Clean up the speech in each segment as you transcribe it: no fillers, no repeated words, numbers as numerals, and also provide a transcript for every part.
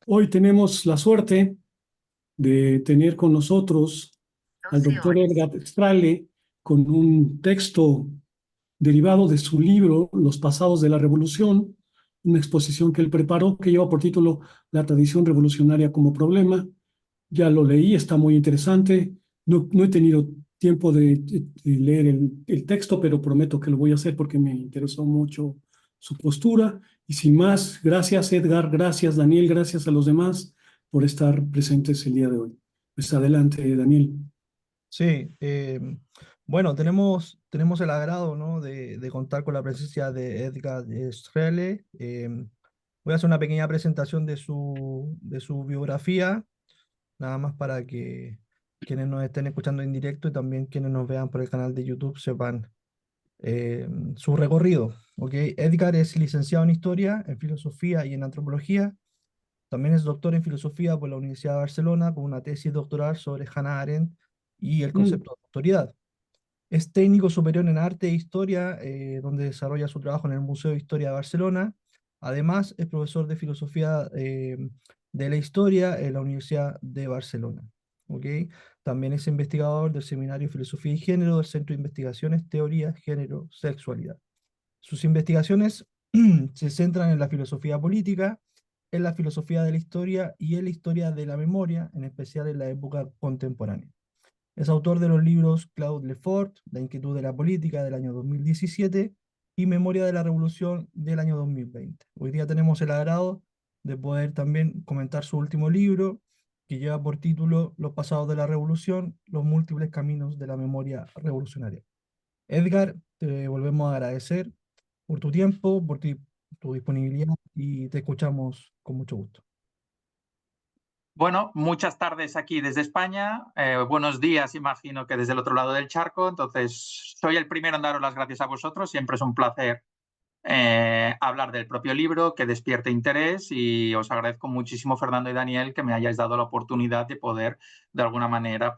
Hoy tenemos la suerte de tener con nosotros al 12 doctor horas. Edgar Strale con un texto derivado de su libro Los pasados de la revolución, una exposición que él preparó que lleva por título La tradición revolucionaria como problema. Ya lo leí, está muy interesante. No he tenido tiempo de leer el texto, pero prometo que lo voy a hacer porque me interesó mucho su postura. Y sin más, gracias Edgar, gracias Daniel, gracias a los demás por estar presentes el día de hoy. Pues adelante, Daniel. Sí, bueno, tenemos el agrado, ¿no? de contar con la presencia de Edgar Strele. Voy a hacer una pequeña presentación de su biografía, nada más para que quienes nos estén escuchando en directo y también quienes nos vean por el canal de YouTube sepan su recorrido. ¿Ok? Edgar es licenciado en Historia, en Filosofía y en Antropología. También es doctor en Filosofía por la Universidad de Barcelona con una tesis doctoral sobre Hannah Arendt y el Mm, concepto de autoridad. Es técnico superior en arte e historia, donde desarrolla su trabajo en el Museo de Historia de Barcelona. Además, es profesor de filosofía de la historia en la Universidad de Barcelona. ¿Ok? También es investigador del Seminario de Filosofía y Género del Centro de Investigaciones, Teoría, Género, Sexualidad. Sus investigaciones se centran en la filosofía política, en la filosofía de la historia y en la historia de la memoria, en especial en la época contemporánea. Es autor de los libros Claude Lefort, La inquietud de la política del año 2017 y Memoria de la Revolución del año 2020. Hoy día tenemos el agrado de poder también comentar su último libro, que lleva por título Los pasados de la revolución, los múltiples caminos de la memoria revolucionaria. Edgar, te volvemos a agradecer por tu tiempo, por tu disponibilidad y te escuchamos con mucho gusto. Bueno, muchas tardes aquí desde España. Buenos días, imagino que desde el otro lado del charco. Entonces, soy el primero en daros las gracias a vosotros. Siempre es un placer hablar del propio libro, que despierte interés, y os agradezco muchísimo, Fernando y Daniel, que me hayáis dado la oportunidad de poder, de alguna manera,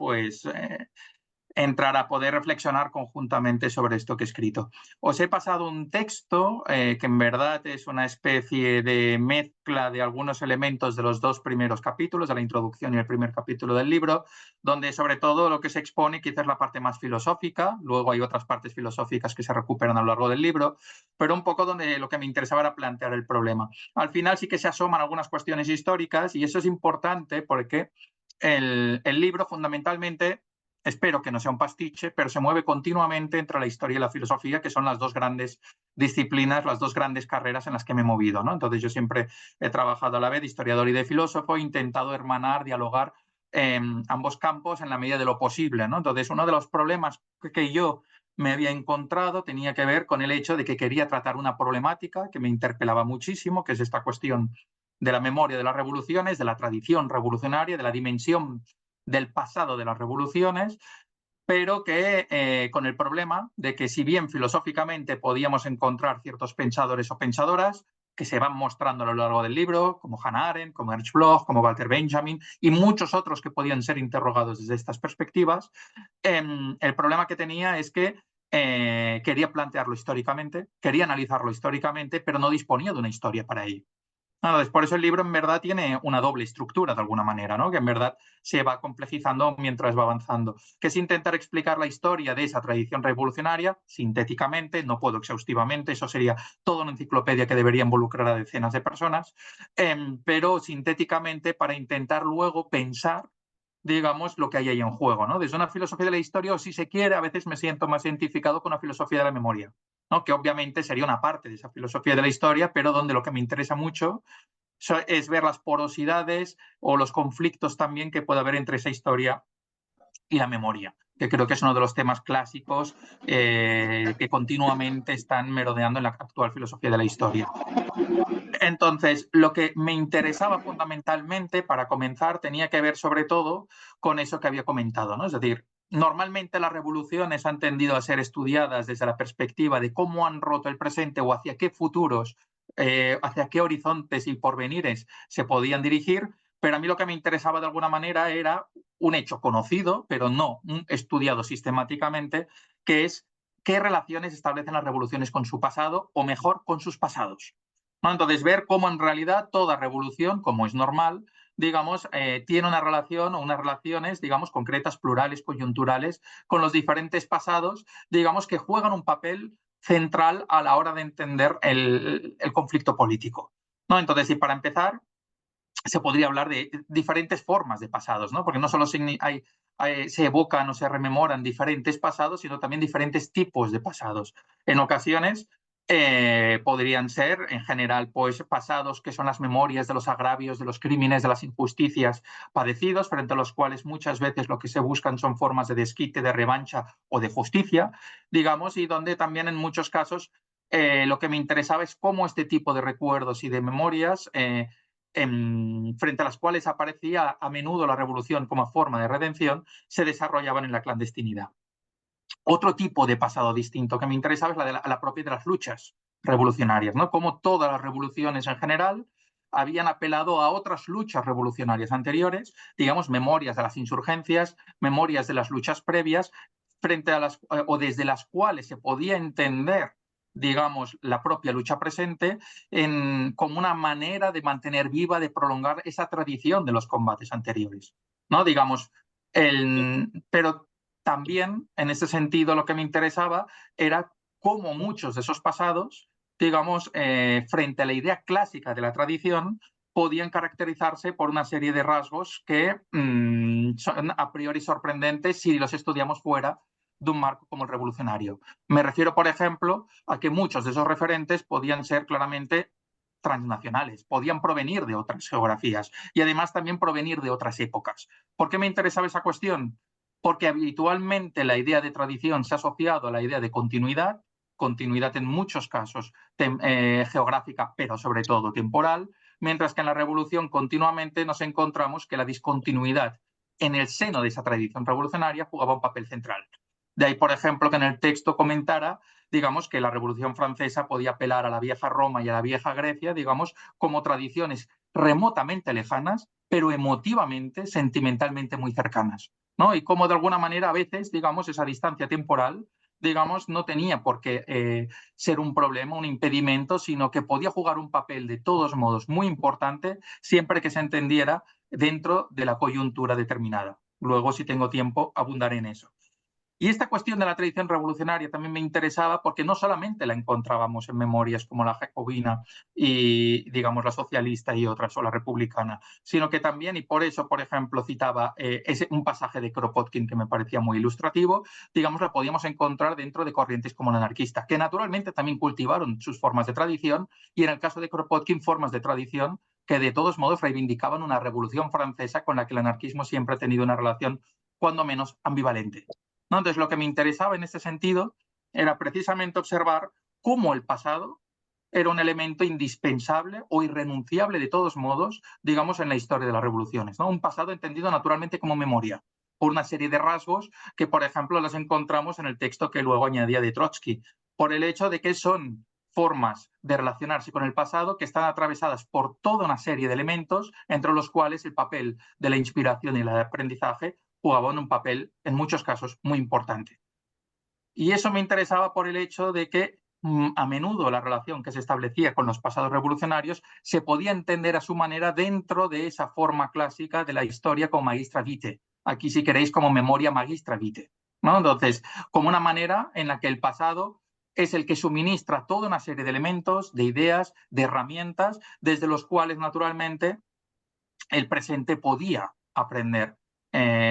entrar a poder reflexionar conjuntamente sobre esto que he escrito. Os he pasado un texto que en verdad es una especie de mezcla de algunos elementos de los dos primeros capítulos, de la introducción y el primer capítulo del libro, donde sobre todo lo que se expone quizás es la parte más filosófica, luego hay otras partes filosóficas que se recuperan a lo largo del libro, pero un poco donde lo que me interesaba era plantear el problema. Al final sí que se asoman algunas cuestiones históricas y eso es importante porque el libro fundamentalmente, espero que no sea un pastiche, pero se mueve continuamente entre la historia y la filosofía, que son las dos grandes disciplinas, las dos grandes carreras en las que me he movido, ¿no? Entonces yo siempre he trabajado a la vez de historiador y de filósofo, he intentado hermanar, dialogar ambos campos en la medida de lo posible, ¿no? Entonces uno de los problemas que yo me había encontrado tenía que ver con el hecho de que quería tratar una problemática que me interpelaba muchísimo, que es esta cuestión de la memoria de las revoluciones, de la tradición revolucionaria, de la dimensión del pasado de las revoluciones, pero que con el problema de que si bien filosóficamente podíamos encontrar ciertos pensadores o pensadoras que se van mostrando a lo largo del libro, como Hannah Arendt, como Ernst Bloch, como Walter Benjamin y muchos otros que podían ser interrogados desde estas perspectivas, el problema que tenía es que quería plantearlo históricamente, quería analizarlo históricamente, pero no disponía de una historia para ello. Entonces, por eso el libro en verdad tiene una doble estructura de alguna manera, ¿no? Que en verdad se va complejizando mientras va avanzando, que es intentar explicar la historia de esa tradición revolucionaria sintéticamente, no puedo exhaustivamente, eso sería toda una enciclopedia que debería involucrar a decenas de personas, pero sintéticamente para intentar luego pensar, digamos, lo que hay ahí en juego, ¿no? Desde una filosofía de la historia, o si se quiere, a veces me siento más identificado con una filosofía de la memoria, ¿no? Que obviamente sería una parte de esa filosofía de la historia, pero donde lo que me interesa mucho es ver las porosidades o los conflictos también que puede haber entre esa historia y la memoria, que creo que es uno de los temas clásicos que continuamente están merodeando en la actual filosofía de la historia. Entonces, lo que me interesaba fundamentalmente para comenzar tenía que ver sobre todo con eso que había comentado, ¿no? Es decir, normalmente las revoluciones han tendido a ser estudiadas desde la perspectiva de cómo han roto el presente o hacia qué futuros, hacia qué horizontes y porvenires se podían dirigir, pero a mí lo que me interesaba de alguna manera era un hecho conocido, pero no estudiado sistemáticamente, que es qué relaciones establecen las revoluciones con su pasado, o mejor, con sus pasados. ¿no? Entonces, ver cómo en realidad toda revolución, como es normal, digamos, tiene una relación o unas relaciones, digamos, concretas, plurales, coyunturales, con los diferentes pasados, digamos, que juegan un papel central a la hora de entender el conflicto político, ¿no? Entonces, y para empezar, se podría hablar de diferentes formas de pasados, ¿no? Porque no solo se evocan o se rememoran diferentes pasados, sino también diferentes tipos de pasados. En ocasiones podrían ser, en general, pues pasados que son las memorias de los agravios, de los crímenes, de las injusticias padecidos, frente a los cuales muchas veces lo que se buscan son formas de desquite, de revancha o de justicia, digamos, y donde también en muchos casos lo que me interesaba es cómo este tipo de recuerdos y de memorias frente a las cuales aparecía a menudo la revolución como forma de redención, se desarrollaban en la clandestinidad. Otro tipo de pasado distinto que me interesaba es la propia de las luchas revolucionarias, ¿no? Como todas las revoluciones en general habían apelado a otras luchas revolucionarias anteriores, digamos, memorias de las insurgencias, memorias de las luchas previas, frente a las o desde las cuales se podía entender, digamos, la propia lucha presente como una manera de mantener viva, de prolongar esa tradición de los combates anteriores, ¿no? Digamos, pero también, en ese sentido, lo que me interesaba era cómo muchos de esos pasados, digamos, frente a la idea clásica de la tradición, podían caracterizarse por una serie de rasgos que son a priori sorprendentes si los estudiamos fuera de un marco como el revolucionario. Me refiero, por ejemplo, a que muchos de esos referentes podían ser claramente transnacionales, podían provenir de otras geografías y además también provenir de otras épocas. ¿Por qué me interesaba esa cuestión? Porque habitualmente la idea de tradición se ha asociado a la idea de continuidad, continuidad en muchos casos geográfica, pero sobre todo temporal, mientras que en la revolución continuamente nos encontramos que la discontinuidad en el seno de esa tradición revolucionaria jugaba un papel central. De ahí, por ejemplo, que en el texto comentara, digamos, que la Revolución Francesa podía apelar a la vieja Roma y a la vieja Grecia, digamos, como tradiciones remotamente lejanas, pero emotivamente, sentimentalmente muy cercanas, ¿no? Y cómo de alguna manera a veces, digamos, esa distancia temporal, digamos, no tenía por qué ser un problema, un impedimento, sino que podía jugar un papel de todos modos muy importante siempre que se entendiera dentro de la coyuntura determinada. Luego, si tengo tiempo, abundaré en eso. Y esta cuestión de la tradición revolucionaria también me interesaba porque no solamente la encontrábamos en memorias como la jacobina y, digamos, la socialista y otras, o la republicana, sino que también, y por eso, por ejemplo, citaba un pasaje de Kropotkin que me parecía muy ilustrativo, digamos, la podíamos encontrar dentro de corrientes como la anarquista, que naturalmente también cultivaron sus formas de tradición, y en el caso de Kropotkin, formas de tradición que de todos modos reivindicaban una revolución francesa con la que el anarquismo siempre ha tenido una relación, cuando menos, ambivalente, ¿no? Entonces, lo que me interesaba en este sentido era precisamente observar cómo el pasado era un elemento indispensable o irrenunciable de todos modos, digamos, en la historia de las revoluciones, ¿no? Un pasado entendido naturalmente como memoria, por una serie de rasgos que, por ejemplo, los encontramos en el texto que luego añadía de Trotsky, por el hecho de que son formas de relacionarse con el pasado que están atravesadas por toda una serie de elementos, entre los cuales el papel de la inspiración y el aprendizaje jugaban un papel, en muchos casos, muy importante. Y eso me interesaba por el hecho de que a menudo la relación que se establecía con los pasados revolucionarios se podía entender a su manera dentro de esa forma clásica de la historia como magistra vitae. Aquí, si queréis, como memoria magistra vitae, ¿no? Entonces, como una manera en la que el pasado es el que suministra toda una serie de elementos, de ideas, de herramientas, desde los cuales, naturalmente, el presente podía aprender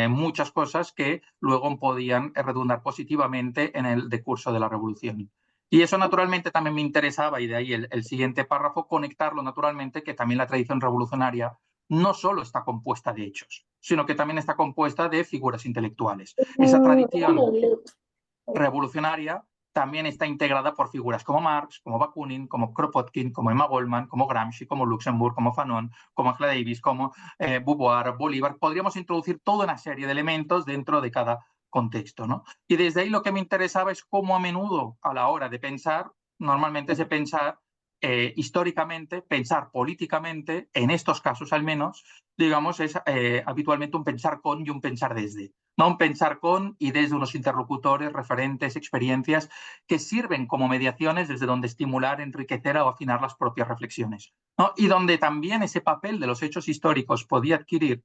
muchas cosas que luego podían redundar positivamente en el decurso de la revolución. Y eso naturalmente también me interesaba, y de ahí el siguiente párrafo, conectarlo naturalmente, que también la tradición revolucionaria no solo está compuesta de hechos, sino que también está compuesta de figuras intelectuales. Esa tradición revolucionaria también está integrada por figuras como Marx, como Bakunin, como Kropotkin, como Emma Goldman, como Gramsci, como Luxemburg, como Fanon, como Angela Davis, como Beauvoir, Bolívar. Podríamos introducir toda una serie de elementos dentro de cada contexto, ¿no? Y desde ahí lo que me interesaba es cómo a menudo, a la hora de pensar, normalmente se pensar históricamente, pensar políticamente, en estos casos al menos, digamos, es habitualmente un pensar con y un pensar desde. No un pensar con y desde unos interlocutores, referentes, experiencias que sirven como mediaciones desde donde estimular, enriquecer o afinar las propias reflexiones, ¿no? Y donde también ese papel de los hechos históricos podía adquirir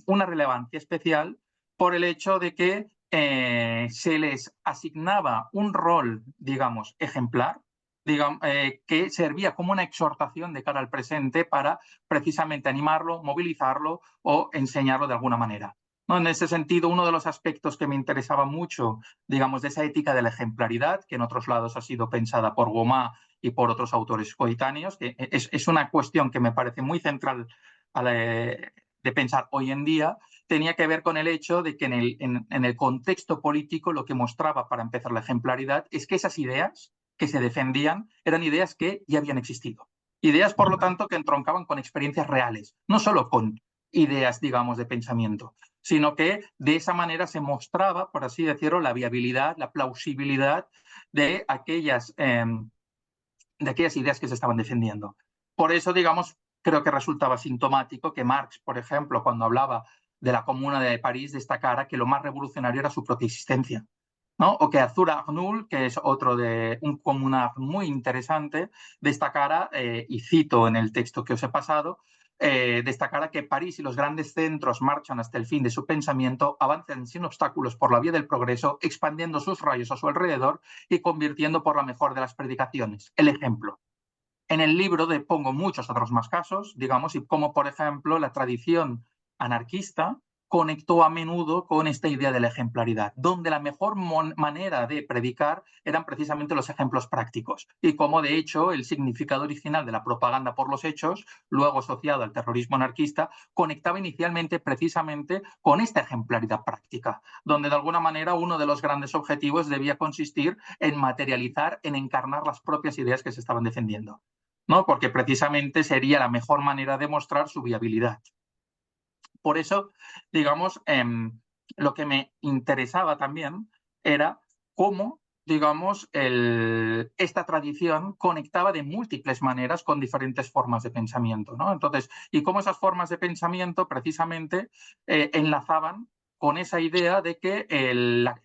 una relevancia especial por el hecho de que se les asignaba un rol, digamos, ejemplar, que servía como una exhortación de cara al presente para precisamente animarlo, movilizarlo o enseñarlo de alguna manera, ¿no? En ese sentido, uno de los aspectos que me interesaba mucho, digamos, de esa ética de la ejemplaridad, que en otros lados ha sido pensada por Gomá y por otros autores coetáneos, que es una cuestión que me parece muy central de pensar hoy en día, tenía que ver con el hecho de que en el contexto político lo que mostraba, para empezar, la ejemplaridad es que esas ideas que se defendían eran ideas que ya habían existido. Ideas, por lo tanto, que entroncaban con experiencias reales, no solo con ideas, digamos, de pensamiento, sino que de esa manera se mostraba, por así decirlo, la viabilidad, la plausibilidad de aquellas ideas que se estaban defendiendo. Por eso, digamos, creo que resultaba sintomático que Marx, por ejemplo, cuando hablaba de la Comuna de París, destacara que lo más revolucionario era su propia existencia, ¿no? O que Arthur Arnould, que es otro de un comunard muy interesante, destacara, y cito en el texto que os he pasado, destacara que París y los grandes centros marchan hasta el fin de su pensamiento, avanzan sin obstáculos por la vía del progreso, expandiendo sus rayos a su alrededor y convirtiendo por la mejor de las predicaciones el ejemplo. En el libro pongo muchos otros más casos, digamos, y como por ejemplo la tradición anarquista conectó a menudo con esta idea de la ejemplaridad, donde la mejor manera de predicar eran precisamente los ejemplos prácticos, y como de hecho el significado original de la propaganda por los hechos, luego asociado al terrorismo anarquista, conectaba inicialmente precisamente con esta ejemplaridad práctica, donde de alguna manera uno de los grandes objetivos debía consistir en materializar, en encarnar las propias ideas que se estaban defendiendo, ¿no? Porque precisamente sería la mejor manera de mostrar su viabilidad. Por eso, digamos, lo que me interesaba también era cómo, digamos, esta tradición conectaba de múltiples maneras con diferentes formas de pensamiento, ¿no? Entonces, y cómo esas formas de pensamiento precisamente enlazaban con esa idea de que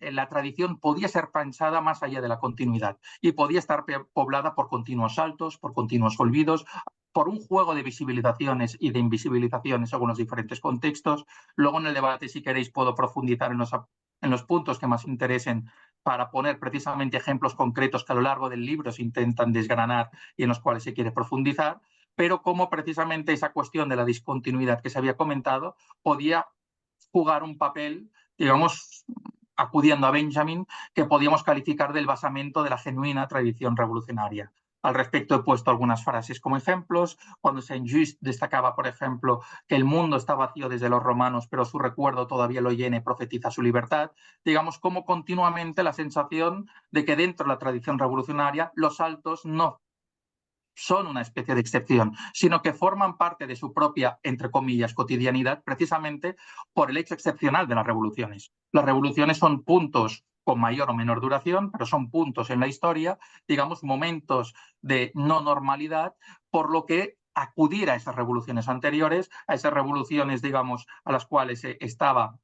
la tradición podía ser pensada más allá de la continuidad y podía estar poblada por continuos saltos, por continuos olvidos, por un juego de visibilizaciones y de invisibilizaciones según los diferentes contextos. Luego en el debate, si queréis, puedo profundizar en los puntos que más interesen para poner precisamente ejemplos concretos que a lo largo del libro se intentan desgranar y en los cuales se quiere profundizar, pero cómo precisamente esa cuestión de la discontinuidad que se había comentado podía jugar un papel, digamos, acudiendo a Benjamin, que podíamos calificar del basamento de la genuina tradición revolucionaria. Al respecto he puesto algunas frases como ejemplos. Cuando Saint-Just destacaba, por ejemplo, que el mundo está vacío desde los romanos, pero su recuerdo todavía lo llena y profetiza su libertad. Digamos, como continuamente la sensación de que dentro de la tradición revolucionaria los saltos no son una especie de excepción, sino que forman parte de su propia, entre comillas, cotidianidad, precisamente por el hecho excepcional de las revoluciones. Las revoluciones son puntos con mayor o menor duración, pero son puntos en la historia, digamos, momentos de no normalidad, por lo que acudir a esas revoluciones anteriores, a esas revoluciones, digamos, a las cuales estaba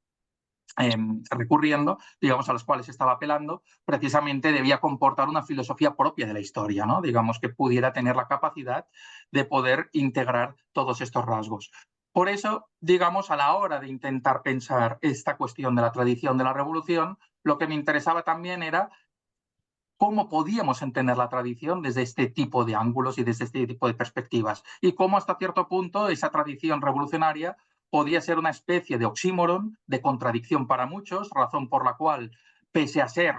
recurriendo, digamos, a las cuales estaba apelando, precisamente debía comportar una filosofía propia de la historia, ¿no? Digamos, que pudiera tener la capacidad de poder integrar todos estos rasgos. Por eso, digamos, a la hora de intentar pensar esta cuestión de la tradición de la revolución, lo que me interesaba también era cómo podíamos entender la tradición desde este tipo de ángulos y desde este tipo de perspectivas, y cómo hasta cierto punto esa tradición revolucionaria podía ser una especie de oxímoron, de contradicción para muchos, razón por la cual, pese a ser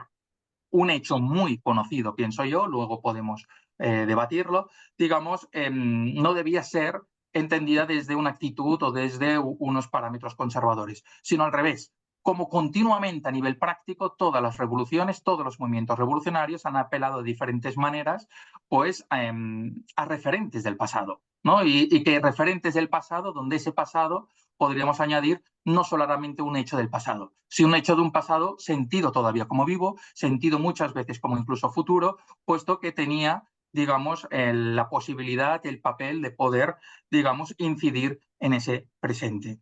un hecho muy conocido, pienso yo, luego podemos debatirlo, digamos, no debía ser entendida desde una actitud o desde unos parámetros conservadores, sino al revés. Como continuamente a nivel práctico, todas las revoluciones, todos los movimientos revolucionarios han apelado de diferentes maneras, pues, a referentes del pasado, ¿no? Y que referentes del pasado, donde ese pasado podríamos añadir no solamente un hecho del pasado, sino un hecho de un pasado sentido todavía como vivo, sentido muchas veces como incluso futuro, puesto que tenía digamos, la posibilidad, el papel de poder, digamos, incidir en ese presente.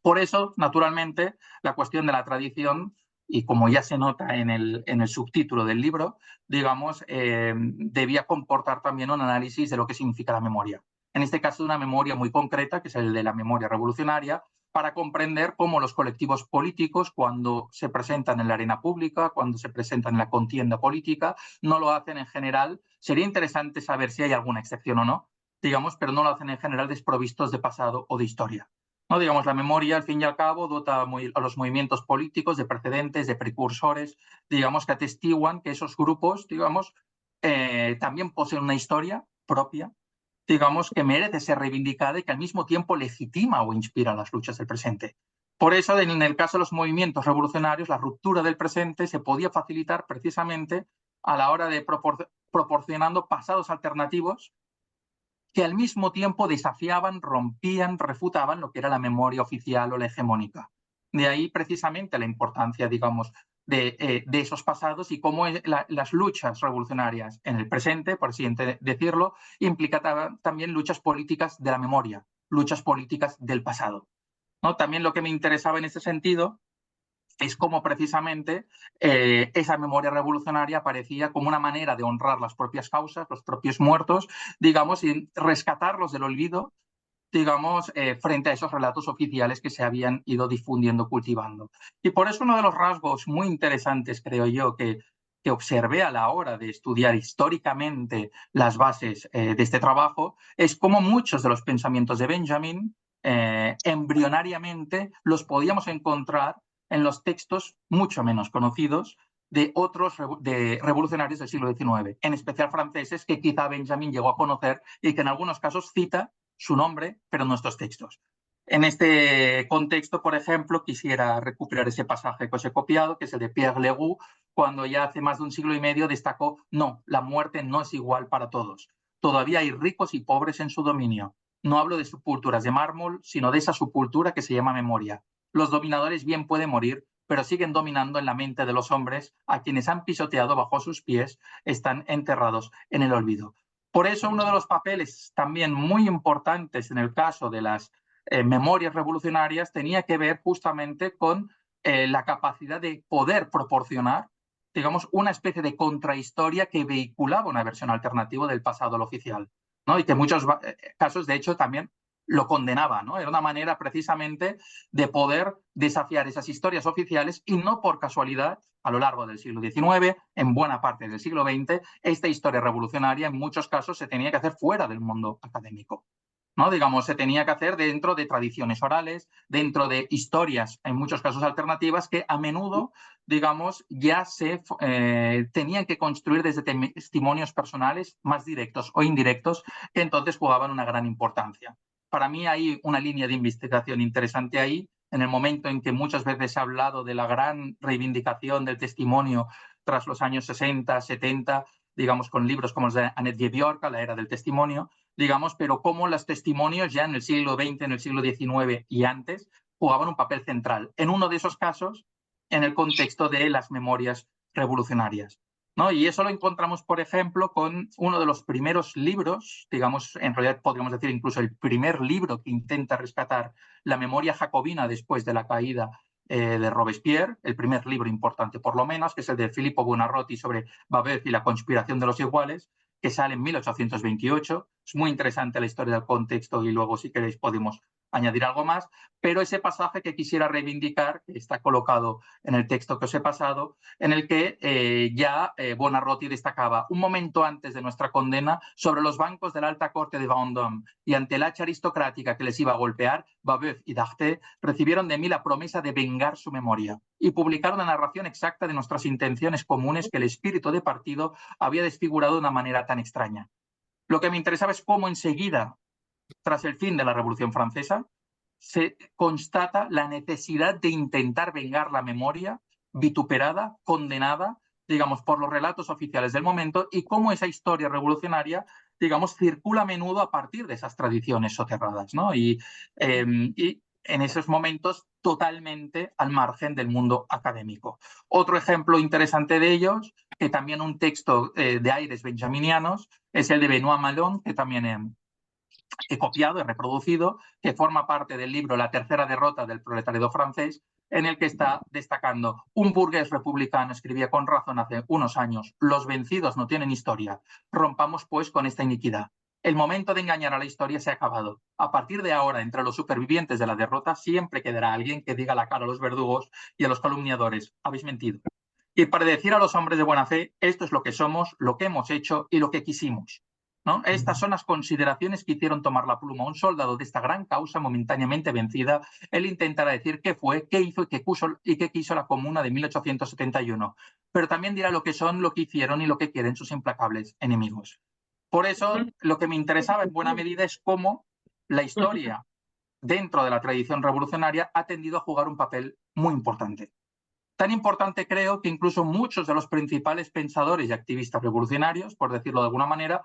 Por eso, naturalmente, la cuestión de la tradición, y como ya se nota en el subtítulo del libro, digamos, debía comportar también un análisis de lo que significa la memoria. En este caso, una memoria muy concreta, que es el de la memoria revolucionaria, para comprender cómo los colectivos políticos, cuando se presentan en la arena pública, cuando se presentan en la contienda política, no lo hacen en general. Sería interesante saber si hay alguna excepción o no, digamos, pero no lo hacen en general desprovistos de pasado o de historia. ¿No? Digamos, la memoria, al fin y al cabo, dota a los movimientos políticos de precedentes, de precursores, digamos, que atestiguan que esos grupos, digamos, también poseen una historia propia, digamos, que merece ser reivindicada y que al mismo tiempo legitima o inspira las luchas del presente. Por eso, en el caso de los movimientos revolucionarios, la ruptura del presente se podía facilitar precisamente a la hora de proporcionando pasados alternativos que al mismo tiempo desafiaban, rompían, refutaban lo que era la memoria oficial o la hegemónica. De ahí precisamente la importancia, digamos, de esos pasados y cómo las luchas revolucionarias en el presente, por así decirlo, implicaban también luchas políticas de la memoria, luchas políticas del pasado, ¿no? También lo que me interesaba en ese sentido es cómo precisamente esa memoria revolucionaria aparecía como una manera de honrar las propias causas, los propios muertos, digamos, y rescatarlos del olvido, digamos, frente a esos relatos oficiales que se habían ido difundiendo, cultivando. Y por eso uno de los rasgos muy interesantes, creo yo, que observé a la hora de estudiar históricamente las bases de este trabajo, es cómo muchos de los pensamientos de Benjamin, embrionariamente, los podíamos encontrar en los textos mucho menos conocidos de otros revolucionarios del siglo XIX, en especial franceses que quizá Benjamin llegó a conocer y que en algunos casos cita su nombre, pero en nuestros textos. En este contexto, por ejemplo, quisiera recuperar ese pasaje que os he copiado, que es el de Pierre Leroux, cuando ya hace más de un siglo y medio destacó: no, la muerte no es igual para todos. Todavía hay ricos y pobres en su dominio. No hablo de sepulturas de mármol, sino de esa sepultura que se llama memoria. Los dominadores bien pueden morir, pero siguen dominando en la mente de los hombres, a quienes han pisoteado bajo sus pies, están enterrados en el olvido. Por eso, uno de los papeles también muy importantes en el caso de las memorias revolucionarias tenía que ver justamente con la capacidad de poder proporcionar, digamos, una especie de contrahistoria que vehiculaba una versión alternativa del pasado al oficial, ¿no? Y que en muchos casos, de hecho, también lo condenaba, ¿no? Era una manera precisamente de poder desafiar esas historias oficiales y no por casualidad, a lo largo del siglo XIX, en buena parte del siglo XX, esta historia revolucionaria en muchos casos se tenía que hacer fuera del mundo académico, ¿no? Digamos, se tenía que hacer dentro de tradiciones orales, dentro de historias, en muchos casos alternativas, que a menudo, digamos, ya se tenían que construir desde testimonios personales más directos o indirectos, que entonces jugaban una gran importancia. Para mí hay una línea de investigación interesante ahí, en el momento en que muchas veces se ha hablado de la gran reivindicación del testimonio tras los años 60, 70, digamos, con libros como los de Annette Gebyorka, La era del testimonio, digamos, pero cómo los testimonios ya en el siglo XX, en el siglo XIX y antes jugaban un papel central. En uno de esos casos, en el contexto de las memorias revolucionarias, ¿no? Y eso lo encontramos, por ejemplo, con uno de los primeros libros, digamos, en realidad podríamos decir incluso el primer libro que intenta rescatar la memoria jacobina después de la caída de Robespierre, el primer libro importante por lo menos, que es el de Filippo Buonarroti sobre Babeuf y la conspiración de los iguales, que sale en 1828. Es muy interesante la historia del contexto y luego, si queréis, podemos añadir algo más, pero ese pasaje que quisiera reivindicar, que está colocado en el texto que os he pasado, en el que Buonarroti destacaba: un momento antes de nuestra condena, sobre los bancos de la alta corte de Vendôme y ante el hacha aristocrática que les iba a golpear, Babeuf y D'Arthez recibieron de mí la promesa de vengar su memoria y publicaron una narración exacta de nuestras intenciones comunes que el espíritu de partido había desfigurado de una manera tan extraña. Lo que me interesaba es cómo enseguida, tras el fin de la Revolución Francesa, se constata la necesidad de intentar vengar la memoria vituperada, condenada, digamos, por los relatos oficiales del momento, y cómo esa historia revolucionaria, digamos, circula a menudo a partir de esas tradiciones soterradas, ¿no? Y en esos momentos totalmente al margen del mundo académico. Otro ejemplo interesante de ellos, que también un texto de aires benjaminianos, es el de Benoît Malon, que también he copiado, he reproducido, que forma parte del libro La tercera derrota del proletariado francés, en el que está destacando: un burgués republicano escribía con razón hace unos años: los vencidos no tienen historia, rompamos pues con esta iniquidad. El momento de engañar a la historia se ha acabado. A partir de ahora, entre los supervivientes de la derrota, siempre quedará alguien que diga la cara a los verdugos y a los calumniadores: habéis mentido. Y para decir a los hombres de buena fe: esto es lo que somos, lo que hemos hecho y lo que quisimos, ¿no? Estas son las consideraciones que hicieron tomar la pluma a un soldado de esta gran causa momentáneamente vencida. Él intentará decir qué fue, qué hizo y qué quiso la Comuna de 1871, pero también dirá lo que son, lo que hicieron y lo que quieren sus implacables enemigos. Por eso, lo que me interesaba en buena medida es cómo la historia dentro de la tradición revolucionaria ha tendido a jugar un papel muy importante. Tan importante, creo, que incluso muchos de los principales pensadores y activistas revolucionarios, por decirlo de alguna manera,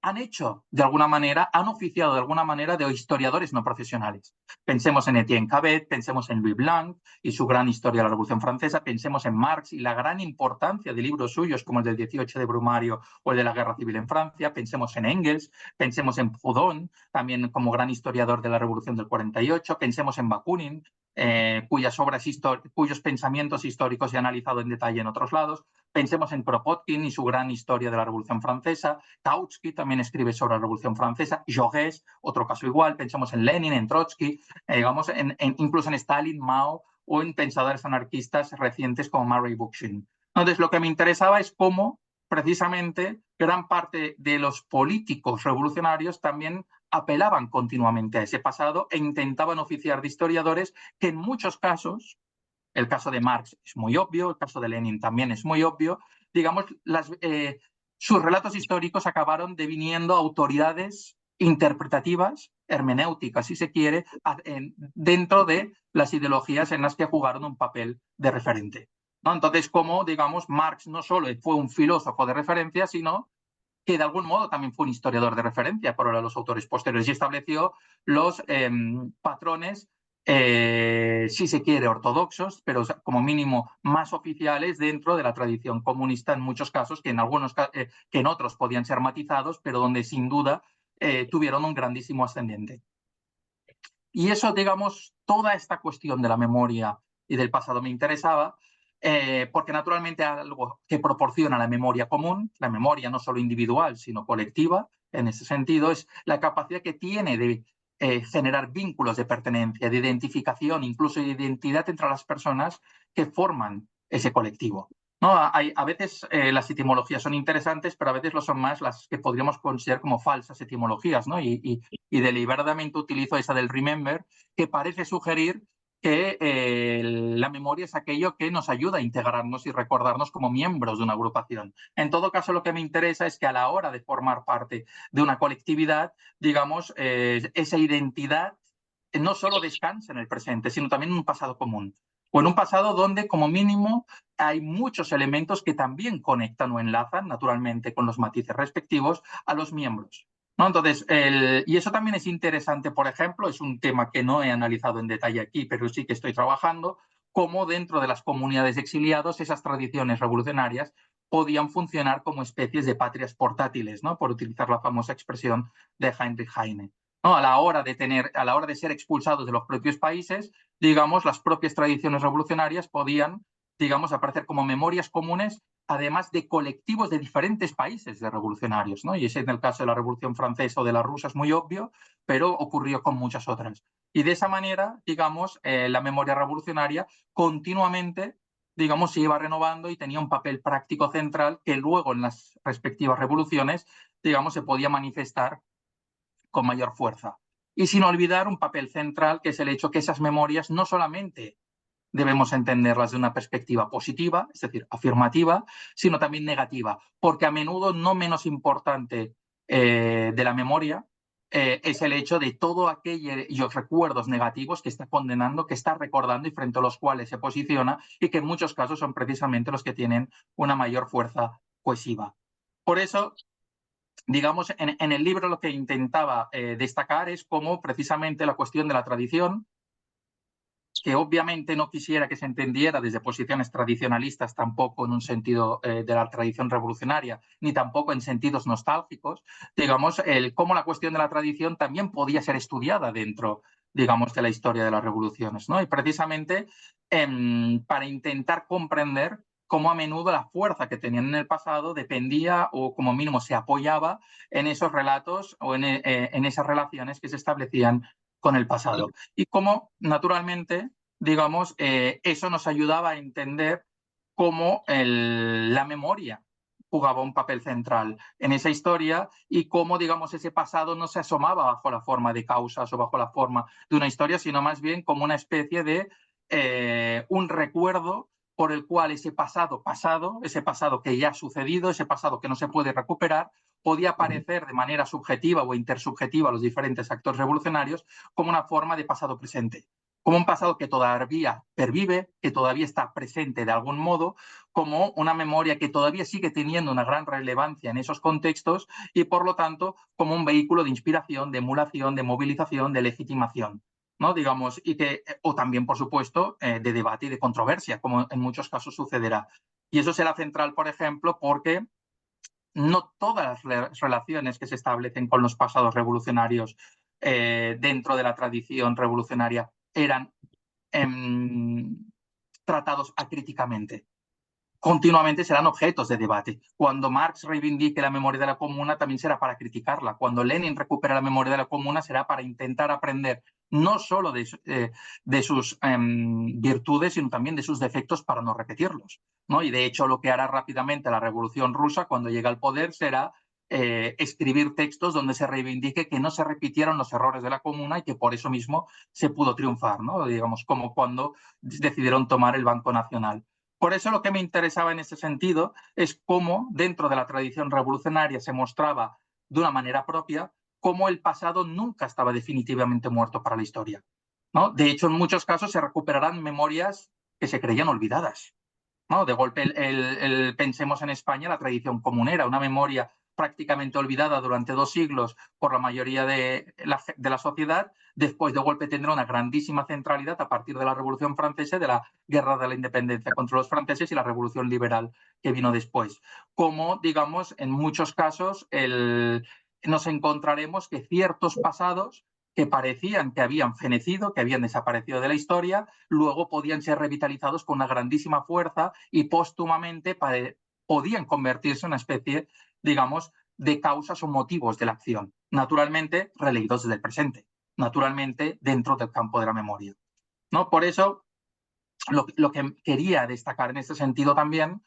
han hecho de alguna manera, han oficiado de alguna manera de historiadores no profesionales. Pensemos en Etienne Cabet, pensemos en Louis Blanc y su gran historia de la Revolución Francesa, pensemos en Marx y la gran importancia de libros suyos como el del 18 de Brumario o el de la Guerra Civil en Francia, pensemos en Engels, pensemos en Proudhon, también como gran historiador de la Revolución del 48, pensemos en Bakunin, cuyos pensamientos históricos he analizado en detalle en otros lados. Pensemos en Kropotkin y su gran historia de la Revolución Francesa. Kautsky también escribe sobre la Revolución Francesa. Jaurès, otro caso igual. Pensemos en Lenin, en Trotsky, incluso en Stalin, Mao o en pensadores anarquistas recientes como Murray Bookchin. Entonces, lo que me interesaba es cómo, precisamente, gran parte de los políticos revolucionarios también apelaban continuamente a ese pasado e intentaban oficiar de historiadores que en muchos casos, el caso de Marx es muy obvio, el caso de Lenin también es muy obvio, digamos, sus relatos históricos acabaron deviniendo autoridades interpretativas, hermenéuticas, si se quiere, dentro de las ideologías en las que jugaron un papel de referente, ¿no? Entonces, como, digamos, Marx no solo fue un filósofo de referencia, sino que de algún modo también fue un historiador de referencia para los autores posteriores y estableció los patrones, si se quiere, ortodoxos, pero como mínimo más oficiales dentro de la tradición comunista en muchos casos, que en otros podían ser matizados, pero donde sin duda tuvieron un grandísimo ascendente. Y eso, digamos, toda esta cuestión de la memoria y del pasado me interesaba, porque naturalmente algo que proporciona la memoria común, la memoria no solo individual, sino colectiva, en ese sentido, es la capacidad que tiene de generar vínculos de pertenencia, de identificación, incluso de identidad entre las personas que forman ese colectivo, ¿no? A veces las etimologías son interesantes, pero a veces lo son más las que podríamos considerar como falsas etimologías, ¿no? Y deliberadamente utilizo esa del remember, que parece sugerir que la memoria es aquello que nos ayuda a integrarnos y recordarnos como miembros de una agrupación. En todo caso, lo que me interesa es que a la hora de formar parte de una colectividad, digamos, esa identidad no solo descansa en el presente, sino también en un pasado común, o en un pasado donde, como mínimo, hay muchos elementos que también conectan o enlazan, naturalmente, con los matices respectivos, a los miembros, ¿no? Entonces, y eso también es interesante, por ejemplo, es un tema que no he analizado en detalle aquí, pero sí que estoy trabajando, cómo dentro de las comunidades de exiliados esas tradiciones revolucionarias podían funcionar como especies de patrias portátiles, ¿no? Por utilizar la famosa expresión de Heinrich Heine, ¿no? A la hora de ser expulsados de los propios países, digamos, las propias tradiciones revolucionarias podían, digamos, aparecer como memorias comunes, además de colectivos de diferentes países de revolucionarios, ¿no? Y ese en el caso de la Revolución Francesa o de la rusa es muy obvio, pero ocurrió con muchas otras. Y de esa manera, digamos, la memoria revolucionaria continuamente, digamos, se iba renovando y tenía un papel práctico central que luego en las respectivas revoluciones, digamos, se podía manifestar con mayor fuerza. Y sin olvidar un papel central, que es el hecho que esas memorias no solamente debemos entenderlas de una perspectiva positiva, es decir, afirmativa, sino también negativa, porque a menudo no menos importante de la memoria es el hecho de todos aquellos recuerdos negativos que está condenando, que está recordando y frente a los cuales se posiciona y que en muchos casos son precisamente los que tienen una mayor fuerza cohesiva. Por eso, digamos, en el libro lo que intentaba destacar es cómo precisamente la cuestión de la tradición que obviamente no quisiera que se entendiera desde posiciones tradicionalistas, tampoco en un sentido de la tradición revolucionaria, ni tampoco en sentidos nostálgicos, digamos, cómo la cuestión de la tradición también podía ser estudiada dentro, digamos, de la historia de las revoluciones, ¿no? Y precisamente para intentar comprender cómo a menudo la fuerza que tenían en el pasado dependía o como mínimo se apoyaba en esos relatos o en esas relaciones que se establecían con el pasado. Y cómo, naturalmente, digamos, eso nos ayudaba a entender cómo la memoria jugaba un papel central en esa historia y cómo, digamos, ese pasado no se asomaba bajo la forma de causas o bajo la forma de una historia, sino más bien como una especie de un recuerdo por el cual ese pasado que ya ha sucedido, ese pasado que no se puede recuperar, podía aparecer de manera subjetiva o intersubjetiva a los diferentes actores revolucionarios como una forma de pasado presente, como un pasado que todavía pervive, que todavía está presente de algún modo, como una memoria que todavía sigue teniendo una gran relevancia en esos contextos y, por lo tanto, como un vehículo de inspiración, de emulación, de movilización, de legitimación, ¿no? Digamos, o también, por supuesto, de debate y de controversia, como en muchos casos sucederá. Y eso será central, por ejemplo, porque no todas las relaciones que se establecen con los pasados revolucionarios dentro de la tradición revolucionaria eran tratados acríticamente. Continuamente serán objetos de debate. Cuando Marx reivindique la memoria de la comuna, también será para criticarla. Cuando Lenin recupera la memoria de la comuna, será para intentar aprender no solo de sus virtudes, sino también de sus defectos para no repetirlos, ¿no? Y de hecho, lo que hará rápidamente la Revolución Rusa cuando llegue al poder será escribir textos donde se reivindique que no se repitieron los errores de la comuna y que por eso mismo se pudo triunfar, ¿no? Digamos, como cuando decidieron tomar el Banco Nacional. Por eso lo que me interesaba en ese sentido es cómo dentro de la tradición revolucionaria se mostraba de una manera propia cómo el pasado nunca estaba definitivamente muerto para la historia, ¿no? De hecho, en muchos casos se recuperarán memorias que se creían olvidadas, ¿no? De golpe, pensemos en España la tradición comunera, una memoria prácticamente olvidada durante 2 siglos por la mayoría de la sociedad, después de golpe tendrá una grandísima centralidad a partir de la Revolución Francesa, de la Guerra de la Independencia contra los franceses y la Revolución Liberal que vino después. Como, digamos, en muchos casos nos encontraremos que ciertos pasados que parecían que habían fenecido, que habían desaparecido de la historia, luego podían ser revitalizados con una grandísima fuerza y póstumamente podían convertirse en una especie, digamos, de causas o motivos de la acción, naturalmente releídos desde el presente, naturalmente dentro del campo de la memoria, ¿no? Por eso, lo que quería destacar en este sentido también,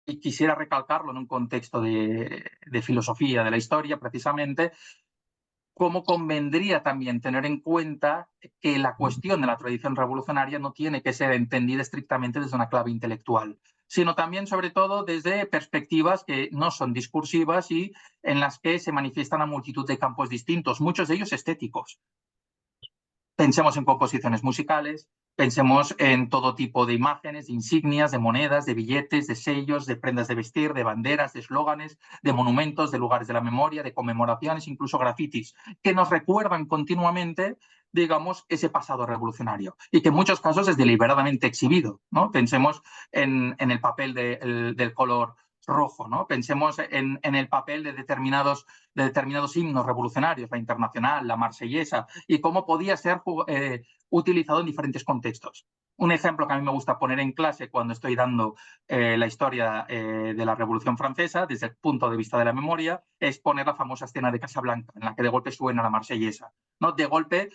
y quisiera recalcarlo en un contexto de filosofía de la historia precisamente, cómo convendría también tener en cuenta que la cuestión de la tradición revolucionaria no tiene que ser entendida estrictamente desde una clave intelectual, sino también, sobre todo, desde perspectivas que no son discursivas y en las que se manifiestan a multitud de campos distintos, muchos de ellos estéticos. Pensemos en composiciones musicales, pensemos en todo tipo de imágenes, de insignias, de monedas, de billetes, de sellos, de prendas de vestir, de banderas, de eslóganes, de monumentos, de lugares de la memoria, de conmemoraciones, incluso grafitis, que nos recuerdan continuamente, digamos, ese pasado revolucionario y que en muchos casos es deliberadamente exhibido, ¿no? Pensemos en el papel del color rojo, ¿no? Pensemos en el papel de determinados himnos revolucionarios, la Internacional, la Marsellesa, y cómo podía ser utilizado en diferentes contextos. Un ejemplo que a mí me gusta poner en clase cuando estoy dando la historia de la Revolución Francesa, desde el punto de vista de la memoria, es poner la famosa escena de Casablanca, en la que de golpe suena la Marsellesa, ¿no? De golpe,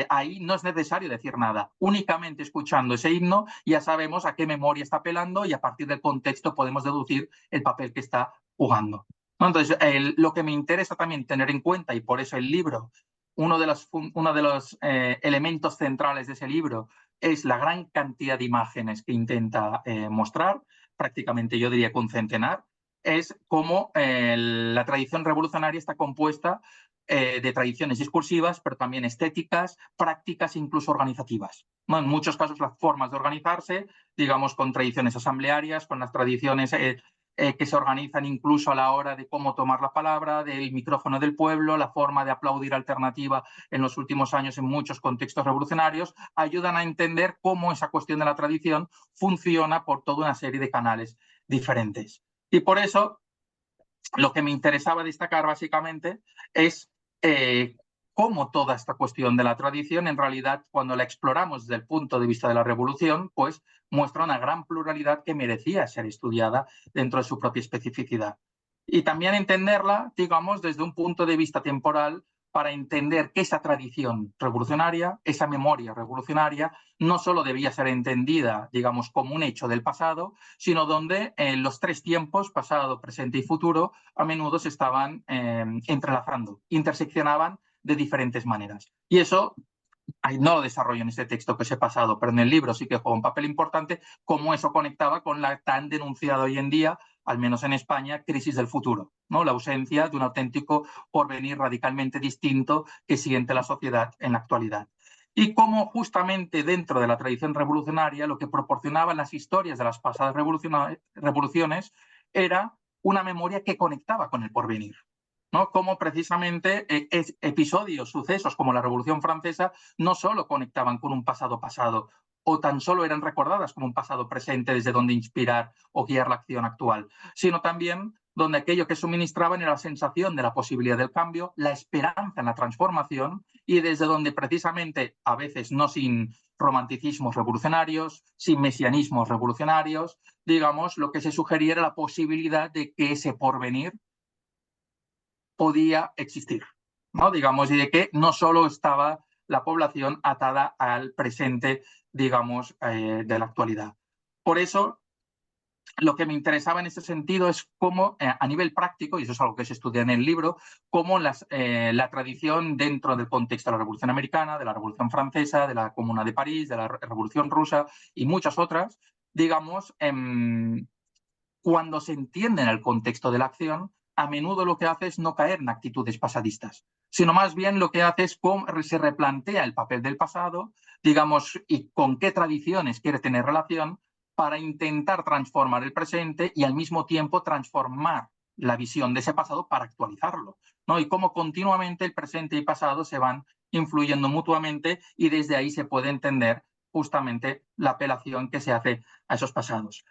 ahí no es necesario decir nada. Únicamente escuchando ese himno ya sabemos a qué memoria está apelando y a partir del contexto podemos deducir el papel que está jugando. Entonces, lo que me interesa también tener en cuenta, y por eso el libro, uno de los elementos centrales de ese libro es la gran cantidad de imágenes que intenta mostrar, prácticamente yo diría que un centenar, es cómo la tradición revolucionaria está compuesta de tradiciones discursivas, pero también estéticas, prácticas e incluso organizativas, ¿no? En muchos casos las formas de organizarse, digamos, con tradiciones asamblearias, con las tradiciones que se organizan incluso a la hora de cómo tomar la palabra, del micrófono del pueblo, la forma de aplaudir alternativa en los últimos años en muchos contextos revolucionarios, ayudan a entender cómo esa cuestión de la tradición funciona por toda una serie de canales diferentes. Y por eso lo que me interesaba destacar básicamente es cómo toda esta cuestión de la tradición, en realidad, cuando la exploramos desde el punto de vista de la revolución, pues muestra una gran pluralidad que merecía ser estudiada dentro de su propia especificidad. Y también entenderla, digamos, desde un punto de vista temporal, para entender que esa tradición revolucionaria, esa memoria revolucionaria, no solo debía ser entendida, digamos, como un hecho del pasado, sino donde los tres tiempos, pasado, presente y futuro, a menudo se estaban entrelazando, interseccionaban de diferentes maneras. Y eso no lo desarrollo en este texto que os he pasado, pero en el libro sí que juega un papel importante, cómo eso conectaba con la tan denunciada hoy en día, al menos en España, crisis del futuro, ¿no? La ausencia de un auténtico porvenir radicalmente distinto que siente la sociedad en la actualidad. Y cómo justamente dentro de la tradición revolucionaria lo que proporcionaban las historias de las pasadas revoluciones era una memoria que conectaba con el porvenir, ¿no? Como precisamente episodios, sucesos como la Revolución Francesa no solo conectaban con un pasado o tan solo eran recordadas como un pasado presente desde donde inspirar o guiar la acción actual, sino también donde aquello que suministraban era la sensación de la posibilidad del cambio, la esperanza en la transformación y desde donde precisamente, a veces no sin romanticismos revolucionarios, sin mesianismos revolucionarios, digamos, lo que se sugería era la posibilidad de que ese porvenir podía existir, ¿no? Digamos, y de que no solo estaba la población atada al presente, digamos, de la actualidad. Por eso, lo que me interesaba en este sentido es cómo, a nivel práctico, y eso es algo que se estudia en el libro, cómo la tradición dentro del contexto de la Revolución Americana, de la Revolución Francesa, de la Comuna de París, de la Revolución Rusa y muchas otras, digamos, cuando se entiende en el contexto de la acción, a menudo lo que hace es no caer en actitudes pasadistas, sino más bien lo que hace es cómo se replantea el papel del pasado, digamos, y con qué tradiciones quiere tener relación para intentar transformar el presente y al mismo tiempo transformar la visión de ese pasado para actualizarlo, ¿no? Y cómo continuamente el presente y pasado se van influyendo mutuamente y desde ahí se puede entender justamente la apelación que se hace a esos pasados.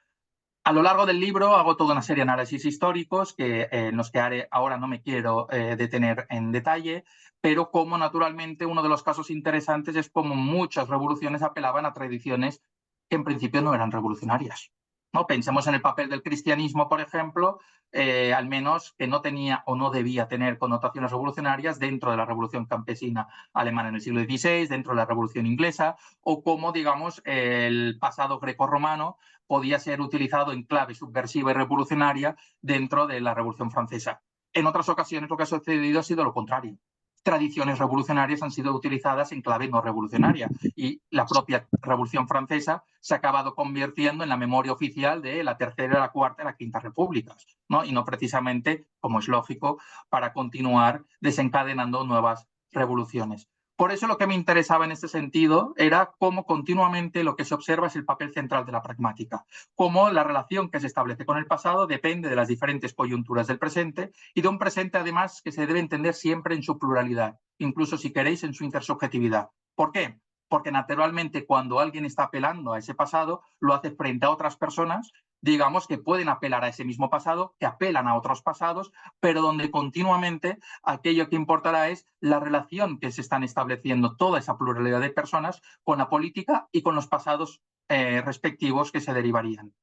A lo largo del libro hago toda una serie de análisis históricos en los que ahora no me quiero detener en detalle, pero como naturalmente uno de los casos interesantes es cómo muchas revoluciones apelaban a tradiciones que en principio no eran revolucionarias, ¿no? Pensemos en el papel del cristianismo, por ejemplo, al menos que no tenía o no debía tener connotaciones revolucionarias dentro de la revolución campesina alemana en el siglo XVI, dentro de la revolución inglesa, o cómo, digamos, el pasado grecorromano podía ser utilizado en clave subversiva y revolucionaria dentro de la Revolución Francesa. En otras ocasiones lo que ha sucedido ha sido lo contrario. Tradiciones revolucionarias han sido utilizadas en clave no revolucionaria y la propia Revolución Francesa se ha acabado convirtiendo en la memoria oficial de la Tercera, la Cuarta y la Quinta Repúblicas, ¿no? Y no precisamente, como es lógico, para continuar desencadenando nuevas revoluciones. Por eso lo que me interesaba en este sentido era cómo continuamente lo que se observa es el papel central de la pragmática, cómo la relación que se establece con el pasado depende de las diferentes coyunturas del presente y de un presente además que se debe entender siempre en su pluralidad, incluso si queréis en su intersubjetividad. ¿Por qué? Porque naturalmente cuando alguien está apelando a ese pasado, lo hace frente a otras personas, digamos, que pueden apelar a ese mismo pasado, que apelan a otros pasados, pero donde continuamente aquello que importará es la relación que se están estableciendo toda esa pluralidad de personas con la política y con los pasados respectivos que se derivarían.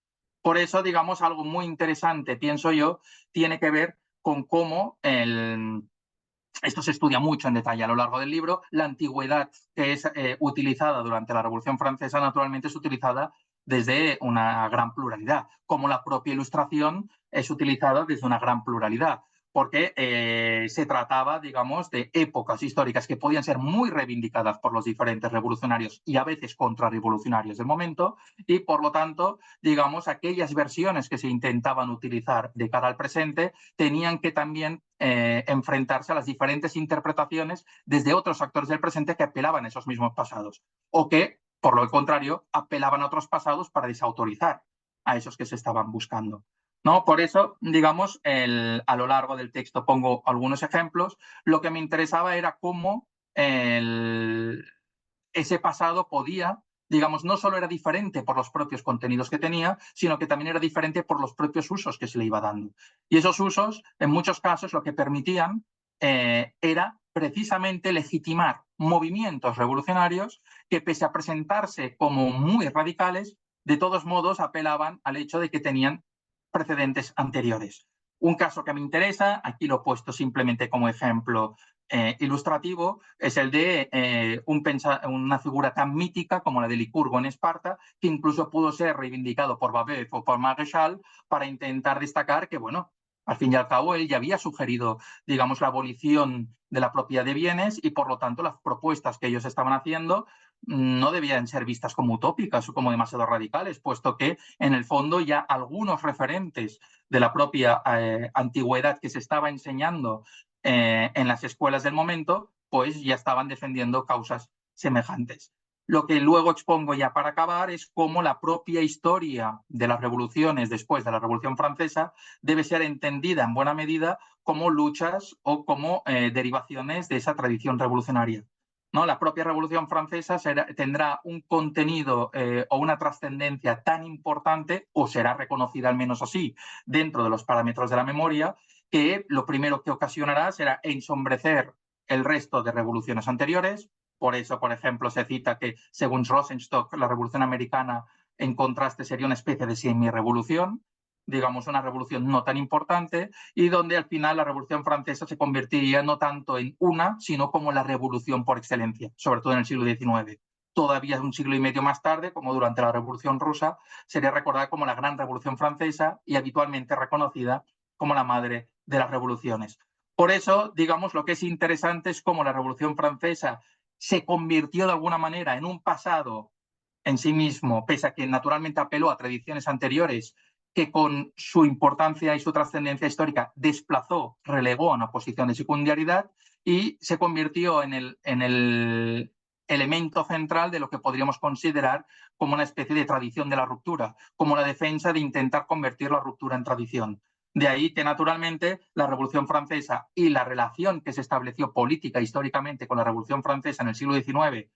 Por eso, digamos, algo muy interesante, pienso yo, tiene que ver con cómo esto se estudia mucho en detalle a lo largo del libro. La antigüedad que es utilizada durante la Revolución Francesa naturalmente es utilizada desde una gran pluralidad, como la propia Ilustración es utilizada desde una gran pluralidad, porque se trataba, digamos, de épocas históricas que podían ser muy reivindicadas por los diferentes revolucionarios y a veces contrarrevolucionarios del momento, y por lo tanto, digamos, aquellas versiones que se intentaban utilizar de cara al presente tenían que también enfrentarse a las diferentes interpretaciones desde otros actores del presente que apelaban a esos mismos pasados o que, por lo contrario, apelaban a otros pasados para desautorizar a esos que se estaban buscando. ¿no? Por eso, digamos, a lo largo del texto pongo algunos ejemplos. Lo que me interesaba era cómo ese pasado podía, digamos, no solo era diferente por los propios contenidos que tenía, sino que también era diferente por los propios usos que se le iba dando. Y esos usos, en muchos casos, lo que permitían era precisamente legitimar movimientos revolucionarios que, pese a presentarse como muy radicales, de todos modos apelaban al hecho de que tenían precedentes anteriores. Un caso que me interesa, aquí lo he puesto simplemente como ejemplo ilustrativo, es el de una figura tan mítica como la de Licurgo en Esparta, que incluso pudo ser reivindicado por Babeuf o por Maréchal para intentar destacar que, bueno, al fin y al cabo, él ya había sugerido, digamos, la abolición de la propiedad de bienes y, por lo tanto, las propuestas que ellos estaban haciendo no debían ser vistas como utópicas o como demasiado radicales, puesto que, en el fondo, ya algunos referentes de la propia antigüedad que se estaba enseñando en las escuelas del momento, pues ya estaban defendiendo causas semejantes. Lo que luego expongo ya para acabar es cómo la propia historia de las revoluciones después de la Revolución Francesa debe ser entendida en buena medida como luchas o como derivaciones de esa tradición revolucionaria. ¿No? La propia Revolución Francesa tendrá un contenido o una trascendencia tan importante, o será reconocida al menos así, dentro de los parámetros de la memoria, que lo primero que ocasionará será ensombrecer el resto de revoluciones anteriores. Por eso, por ejemplo, se cita que, según Rosenstock, la Revolución Americana, en contraste, sería una especie de semi-revolución, digamos, una revolución no tan importante, y donde al final la Revolución Francesa se convertiría no tanto en una, sino como la revolución por excelencia, sobre todo en el siglo XIX. Todavía un siglo y medio más tarde, como durante la Revolución Rusa, sería recordada como la Gran Revolución Francesa y habitualmente reconocida como la madre de las revoluciones. Por eso, digamos, lo que es interesante es cómo la Revolución Francesa se convirtió de alguna manera en un pasado en sí mismo, pese a que naturalmente apeló a tradiciones anteriores, que con su importancia y su trascendencia histórica desplazó, relegó a una posición de secundariedad y se convirtió en el elemento central de lo que podríamos considerar como una especie de tradición de la ruptura, como la defensa de intentar convertir la ruptura en tradición. De ahí que, naturalmente, la Revolución Francesa y la relación que se estableció política históricamente con la Revolución Francesa en el siglo XIX,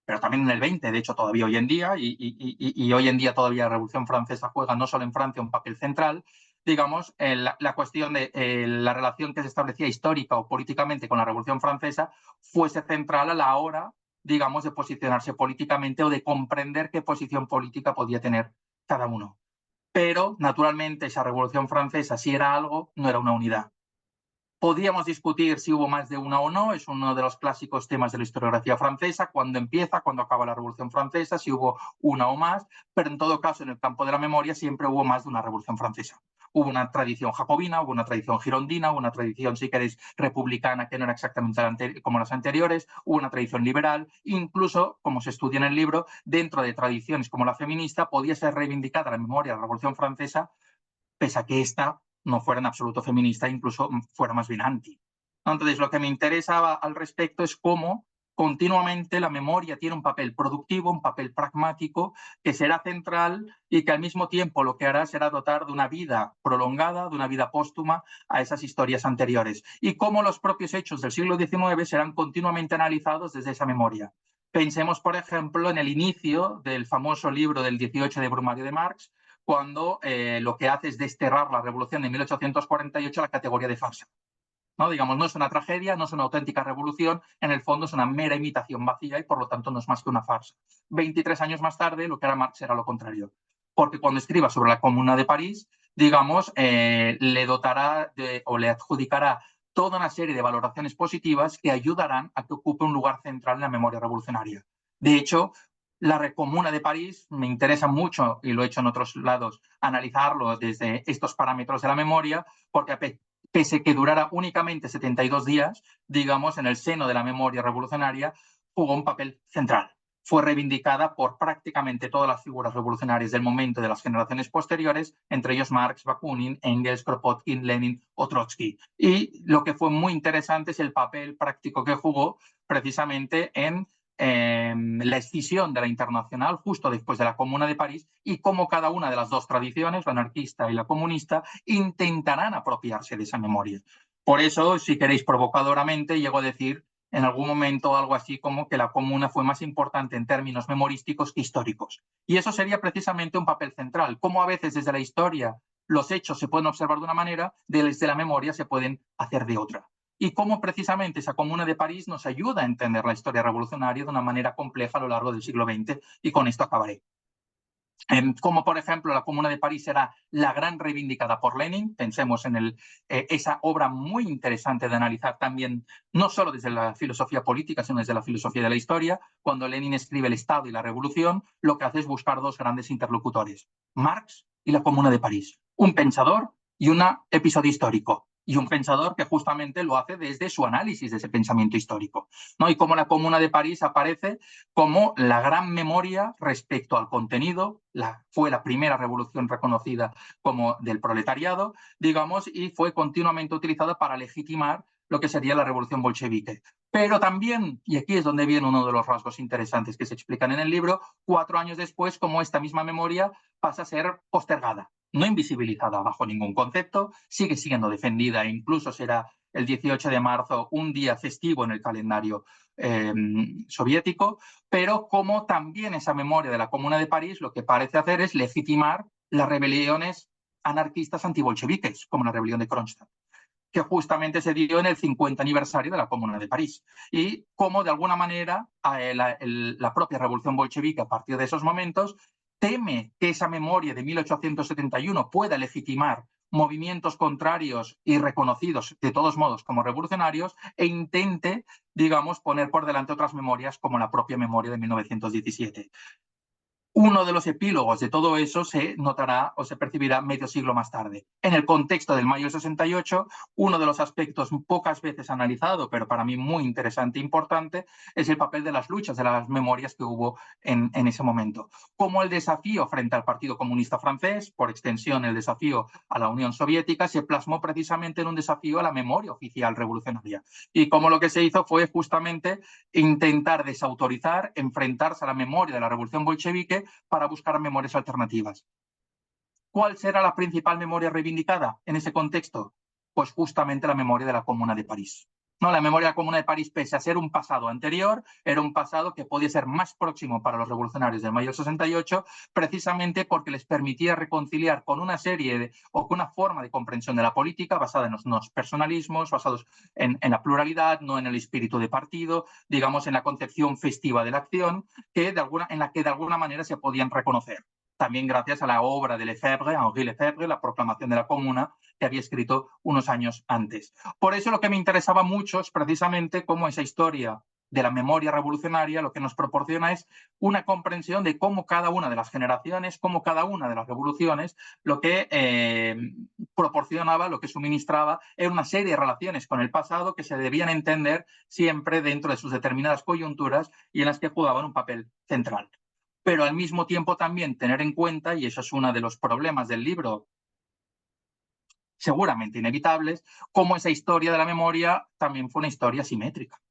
pero también en el XX, de hecho todavía hoy en día, y hoy en día todavía la Revolución Francesa juega no solo en Francia un papel central, digamos, la cuestión de la relación que se establecía histórica o políticamente con la Revolución Francesa fuese central a la hora, digamos, de posicionarse políticamente o de comprender qué posición política podía tener cada uno. Pero, naturalmente, esa Revolución Francesa, si era algo, no era una unidad. Podríamos discutir si hubo más de una o no, es uno de los clásicos temas de la historiografía francesa, cuándo empieza, cuándo acaba la Revolución Francesa, si hubo una o más, pero en todo caso en el campo de la memoria siempre hubo más de una Revolución Francesa. Hubo una tradición jacobina, hubo una tradición girondina, hubo una tradición, si queréis, republicana, que no era exactamente como las anteriores, hubo una tradición liberal, incluso, como se estudia en el libro, dentro de tradiciones como la feminista, podía ser reivindicada la memoria de la Revolución Francesa, pese a que esta no fuera en absoluto feminista, incluso fuera más bien anti. Entonces, lo que me interesaba al respecto es cómo continuamente la memoria tiene un papel productivo, un papel pragmático, que será central y que al mismo tiempo lo que hará será dotar de una vida prolongada, de una vida póstuma a esas historias anteriores. Y cómo los propios hechos del siglo XIX serán continuamente analizados desde esa memoria. Pensemos, por ejemplo, en el inicio del famoso libro del 18 de Brumario de Marx, cuando lo que hace es desterrar la revolución de 1848 a la categoría de farsa. ¿No? Digamos, no es una tragedia, no es una auténtica revolución, en el fondo es una mera imitación vacía y por lo tanto no es más que una farsa. 23 años más tarde, lo que hará Marx será lo contrario. Porque cuando escriba sobre la Comuna de París, digamos, le dotará o le adjudicará toda una serie de valoraciones positivas que ayudarán a que ocupe un lugar central en la memoria revolucionaria. De hecho, la Comuna de París me interesa mucho, y lo he hecho en otros lados, analizarlo desde estos parámetros de la memoria, porque pese que durara únicamente 72 días, digamos, en el seno de la memoria revolucionaria, jugó un papel central. Fue reivindicada por prácticamente todas las figuras revolucionarias del momento de las generaciones posteriores, entre ellos Marx, Bakunin, Engels, Kropotkin, Lenin o Trotsky. Y lo que fue muy interesante es el papel práctico que jugó precisamente en la escisión de la Internacional justo después de la Comuna de París y cómo cada una de las dos tradiciones, la anarquista y la comunista, intentarán apropiarse de esa memoria. Por eso, si queréis provocadoramente, llego a decir en algún momento algo así como que la Comuna fue más importante en términos memorísticos que históricos. Y eso sería precisamente un papel central, cómo a veces desde la historia los hechos se pueden observar de una manera, desde la memoria se pueden hacer de otra. Y cómo precisamente esa Comuna de París nos ayuda a entender la historia revolucionaria de una manera compleja a lo largo del siglo XX, y con esto acabaré. Como por ejemplo la Comuna de París era la gran reivindicada por Lenin, pensemos en esa obra muy interesante de analizar también, no solo desde la filosofía política, sino desde la filosofía de la historia. Cuando Lenin escribe El Estado y la Revolución, lo que hace es buscar dos grandes interlocutores, Marx y la Comuna de París, un pensador y un episodio histórico. Y un pensador que justamente lo hace desde su análisis de ese pensamiento histórico, ¿no? Y cómo la Comuna de París aparece como la gran memoria respecto al contenido, fue la primera revolución reconocida como del proletariado, digamos, y fue continuamente utilizada para legitimar lo que sería la revolución bolchevique. Pero también, y aquí es donde viene uno de los rasgos interesantes que se explican en el libro, 4 años después, como esta misma memoria pasa a ser postergada, no invisibilizada bajo ningún concepto, sigue siendo defendida e incluso será el 18 de marzo un día festivo en el calendario soviético, pero como también esa memoria de la Comuna de París lo que parece hacer es legitimar las rebeliones anarquistas antibolcheviques, como la rebelión de Kronstadt, que justamente se dio en el 50 aniversario de la Comuna de París. Y cómo de alguna manera la propia revolución bolchevique a partir de esos momentos teme que esa memoria de 1871 pueda legitimar movimientos contrarios y reconocidos de todos modos como revolucionarios e intente, digamos, poner por delante otras memorias como la propia memoria de 1917. Uno de los epílogos de todo eso se notará o se percibirá medio siglo más tarde. En el contexto del mayo 68, uno de los aspectos pocas veces analizado, pero para mí muy interesante e importante, es el papel de las luchas, de las memorias que hubo en ese momento. Como el desafío frente al Partido Comunista francés, por extensión el desafío a la Unión Soviética, se plasmó precisamente en un desafío a la memoria oficial revolucionaria. Y como lo que se hizo fue justamente intentar desautorizar, enfrentarse a la memoria de la revolución bolchevique para buscar memorias alternativas. ¿Cuál será la principal memoria reivindicada en ese contexto? Pues justamente la memoria de la Comuna de París. No, la memoria de la Comuna de París, pese a ser un pasado anterior, era un pasado que podía ser más próximo para los revolucionarios del mayo del 68, precisamente porque les permitía reconciliar con una serie o con una forma de comprensión de la política basada en los personalismos, basados en la pluralidad, no en el espíritu de partido, digamos en la concepción festiva de la acción, en la que de alguna manera se podían reconocer. También gracias a la obra de Lefebvre, Henri Lefebvre, la proclamación de la Comuna, que había escrito unos años antes. Por eso lo que me interesaba mucho es precisamente cómo esa historia de la memoria revolucionaria lo que nos proporciona es una comprensión de cómo cada una de las generaciones, cómo cada una de las revoluciones, lo que proporcionaba, lo que suministraba, era una serie de relaciones con el pasado que se debían entender siempre dentro de sus determinadas coyunturas y en las que jugaban un papel central. Pero al mismo tiempo también tener en cuenta, y eso es uno de los problemas del libro, seguramente inevitables, cómo esa historia de la memoria también fue una historia simétrica,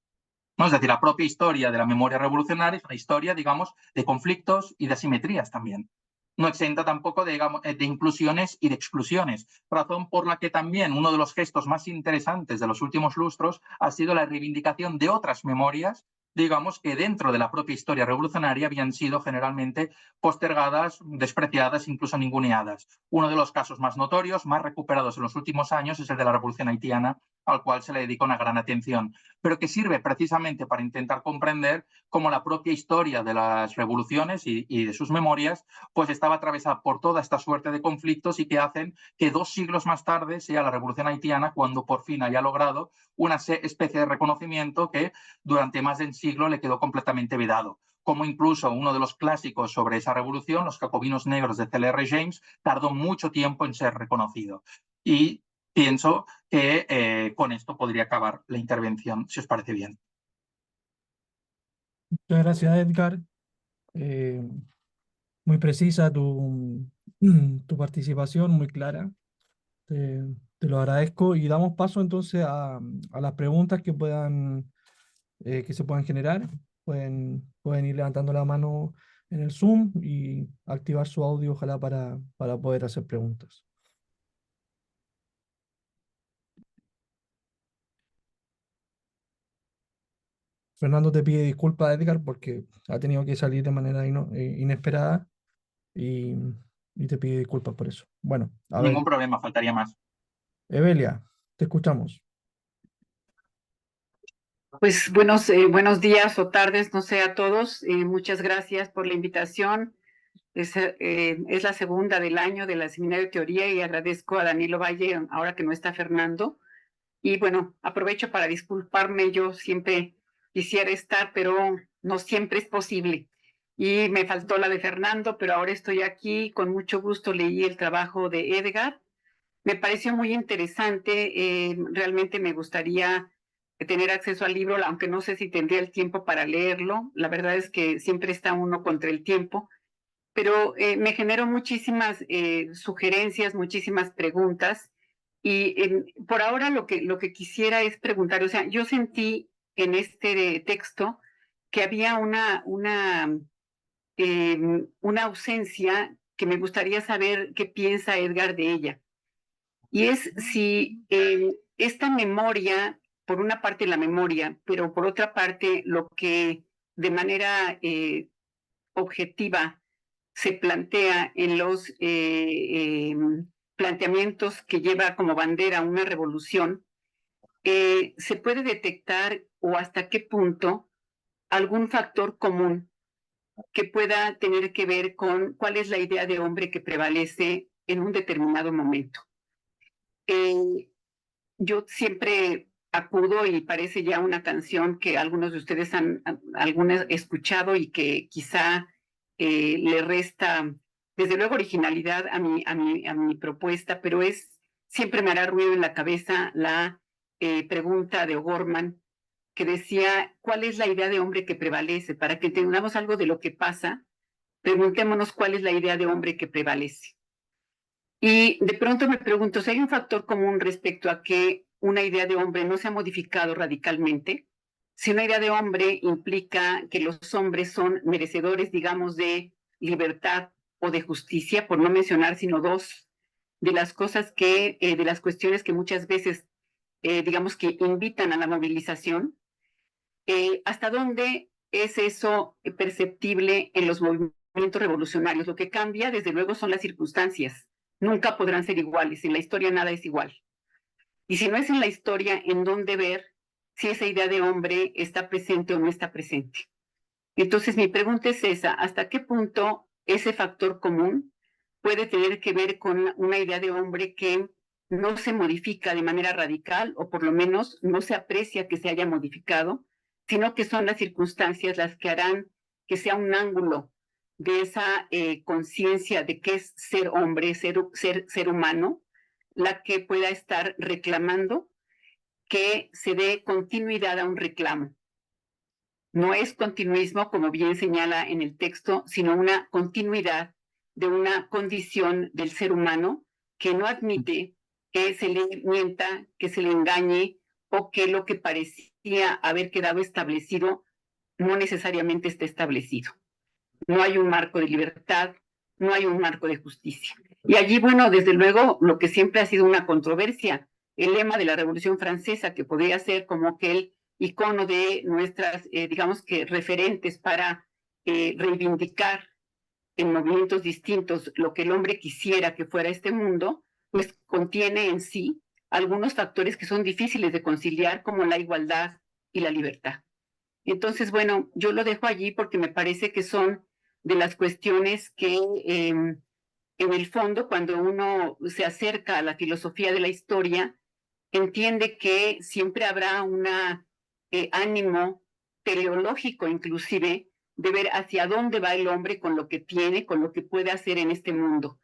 ¿no? Es decir, la propia historia de la memoria revolucionaria es una historia, digamos, de conflictos y de asimetrías también. No exenta tampoco de inclusiones y de exclusiones, razón por la que también uno de los gestos más interesantes de los últimos lustros ha sido la reivindicación de otras memorias, digamos, que dentro de la propia historia revolucionaria habían sido generalmente postergadas, despreciadas, incluso ninguneadas. Uno de los casos más notorios, más recuperados en los últimos años, es el de la Revolución Haitiana, al cual se le dedica una gran atención, pero que sirve precisamente para intentar comprender cómo la propia historia de las revoluciones y de sus memorias pues estaba atravesada por toda esta suerte de conflictos y que hacen que 2 siglos más tarde sea la Revolución Haitiana cuando por fin haya logrado una especie de reconocimiento que durante más de un siglo le quedó completamente vedado. Como incluso uno de los clásicos sobre esa revolución, Los Jacobinos Negros de C.L.R. James, tardó mucho tiempo en ser reconocido. Y pienso que con esto podría acabar la intervención, si os parece bien. Muchas gracias, Edgar. Muy precisa tu participación, muy clara. Te lo agradezco y damos paso entonces a las preguntas que se puedan generar. pueden ir levantando la mano en el Zoom y activar su audio, ojalá para poder hacer preguntas. Fernando te pide disculpas, Edgar, porque ha tenido que salir de manera inesperada y, y te pide disculpas por eso. Bueno, a ver, Ningún problema, faltaría más. Evelia, te escuchamos. Pues buenos días o tardes, no sé, a todos. Muchas gracias por la invitación. Es la segunda del año de la Seminario de Teoría y agradezco a Danilo Valle, ahora que no está Fernando. Y bueno, aprovecho para disculparme, yo siempre quisiera estar, pero no siempre es posible. Y me faltó la de Fernando, pero ahora estoy aquí. Con mucho gusto leí el trabajo de Edgar. Me pareció muy interesante, realmente me gustaría tener acceso al libro, aunque no sé si tendría el tiempo para leerlo. La verdad es que siempre está uno contra el tiempo, pero me generó muchísimas sugerencias, muchísimas preguntas. Y por ahora lo que quisiera es preguntar, o sea, yo sentí en este texto que había una ausencia que me gustaría saber qué piensa Edgar de ella. Y es si esta memoria, por una parte la memoria, pero por otra parte lo que de manera objetiva se plantea en los planteamientos que lleva como bandera una revolución, se puede detectar o hasta qué punto algún factor común que pueda tener que ver con cuál es la idea de hombre que prevalece en un determinado momento. Yo siempre acudo y parece ya una canción que algunos de ustedes han escuchado y que quizá le resta, desde luego, originalidad a mi propuesta, pero siempre me hará ruido en la cabeza la pregunta de O'Gorman que decía, ¿cuál es la idea de hombre que prevalece? Para que entendamos algo de lo que pasa, preguntémonos cuál es la idea de hombre que prevalece. Y de pronto me pregunto si hay un factor común respecto a que una idea de hombre no se ha modificado radicalmente. Si una idea de hombre implica que los hombres son merecedores, digamos, de libertad o de justicia, por no mencionar sino dos de las cosas de las cuestiones que muchas veces, digamos, que invitan a la movilización, ¿hasta dónde es eso perceptible en los movimientos revolucionarios? Lo que cambia, desde luego, son las circunstancias. Nunca podrán ser iguales. En la historia nada es igual. Y si no es en la historia, ¿en dónde ver si esa idea de hombre está presente o no está presente? Entonces, mi pregunta es esa: ¿hasta qué punto ese factor común puede tener que ver con una idea de hombre que no se modifica de manera radical, o por lo menos no se aprecia que se haya modificado, sino que son las circunstancias las que harán que sea un ángulo de esa conciencia de qué es ser hombre, ser humano, la que pueda estar reclamando que se dé continuidad a un reclamo? No es continuismo, como bien señala en el texto, sino una continuidad de una condición del ser humano que no admite que se le mienta, que se le engañe, o que lo que parecía haber quedado establecido no necesariamente está establecido. No hay un marco de libertad, no hay un marco de justicia. Y allí, bueno, desde luego, lo que siempre ha sido una controversia, el lema de la Revolución Francesa, que podría ser como aquel icono de nuestras, digamos que referentes para reivindicar en movimientos distintos lo que el hombre quisiera que fuera este mundo, pues contiene en sí algunos factores que son difíciles de conciliar, como la igualdad y la libertad. Entonces, bueno, yo lo dejo allí porque me parece que son de las cuestiones que en el fondo, cuando uno se acerca a la filosofía de la historia, entiende que siempre habrá un ánimo teleológico inclusive de ver hacia dónde va el hombre con lo que tiene, con lo que puede hacer en este mundo.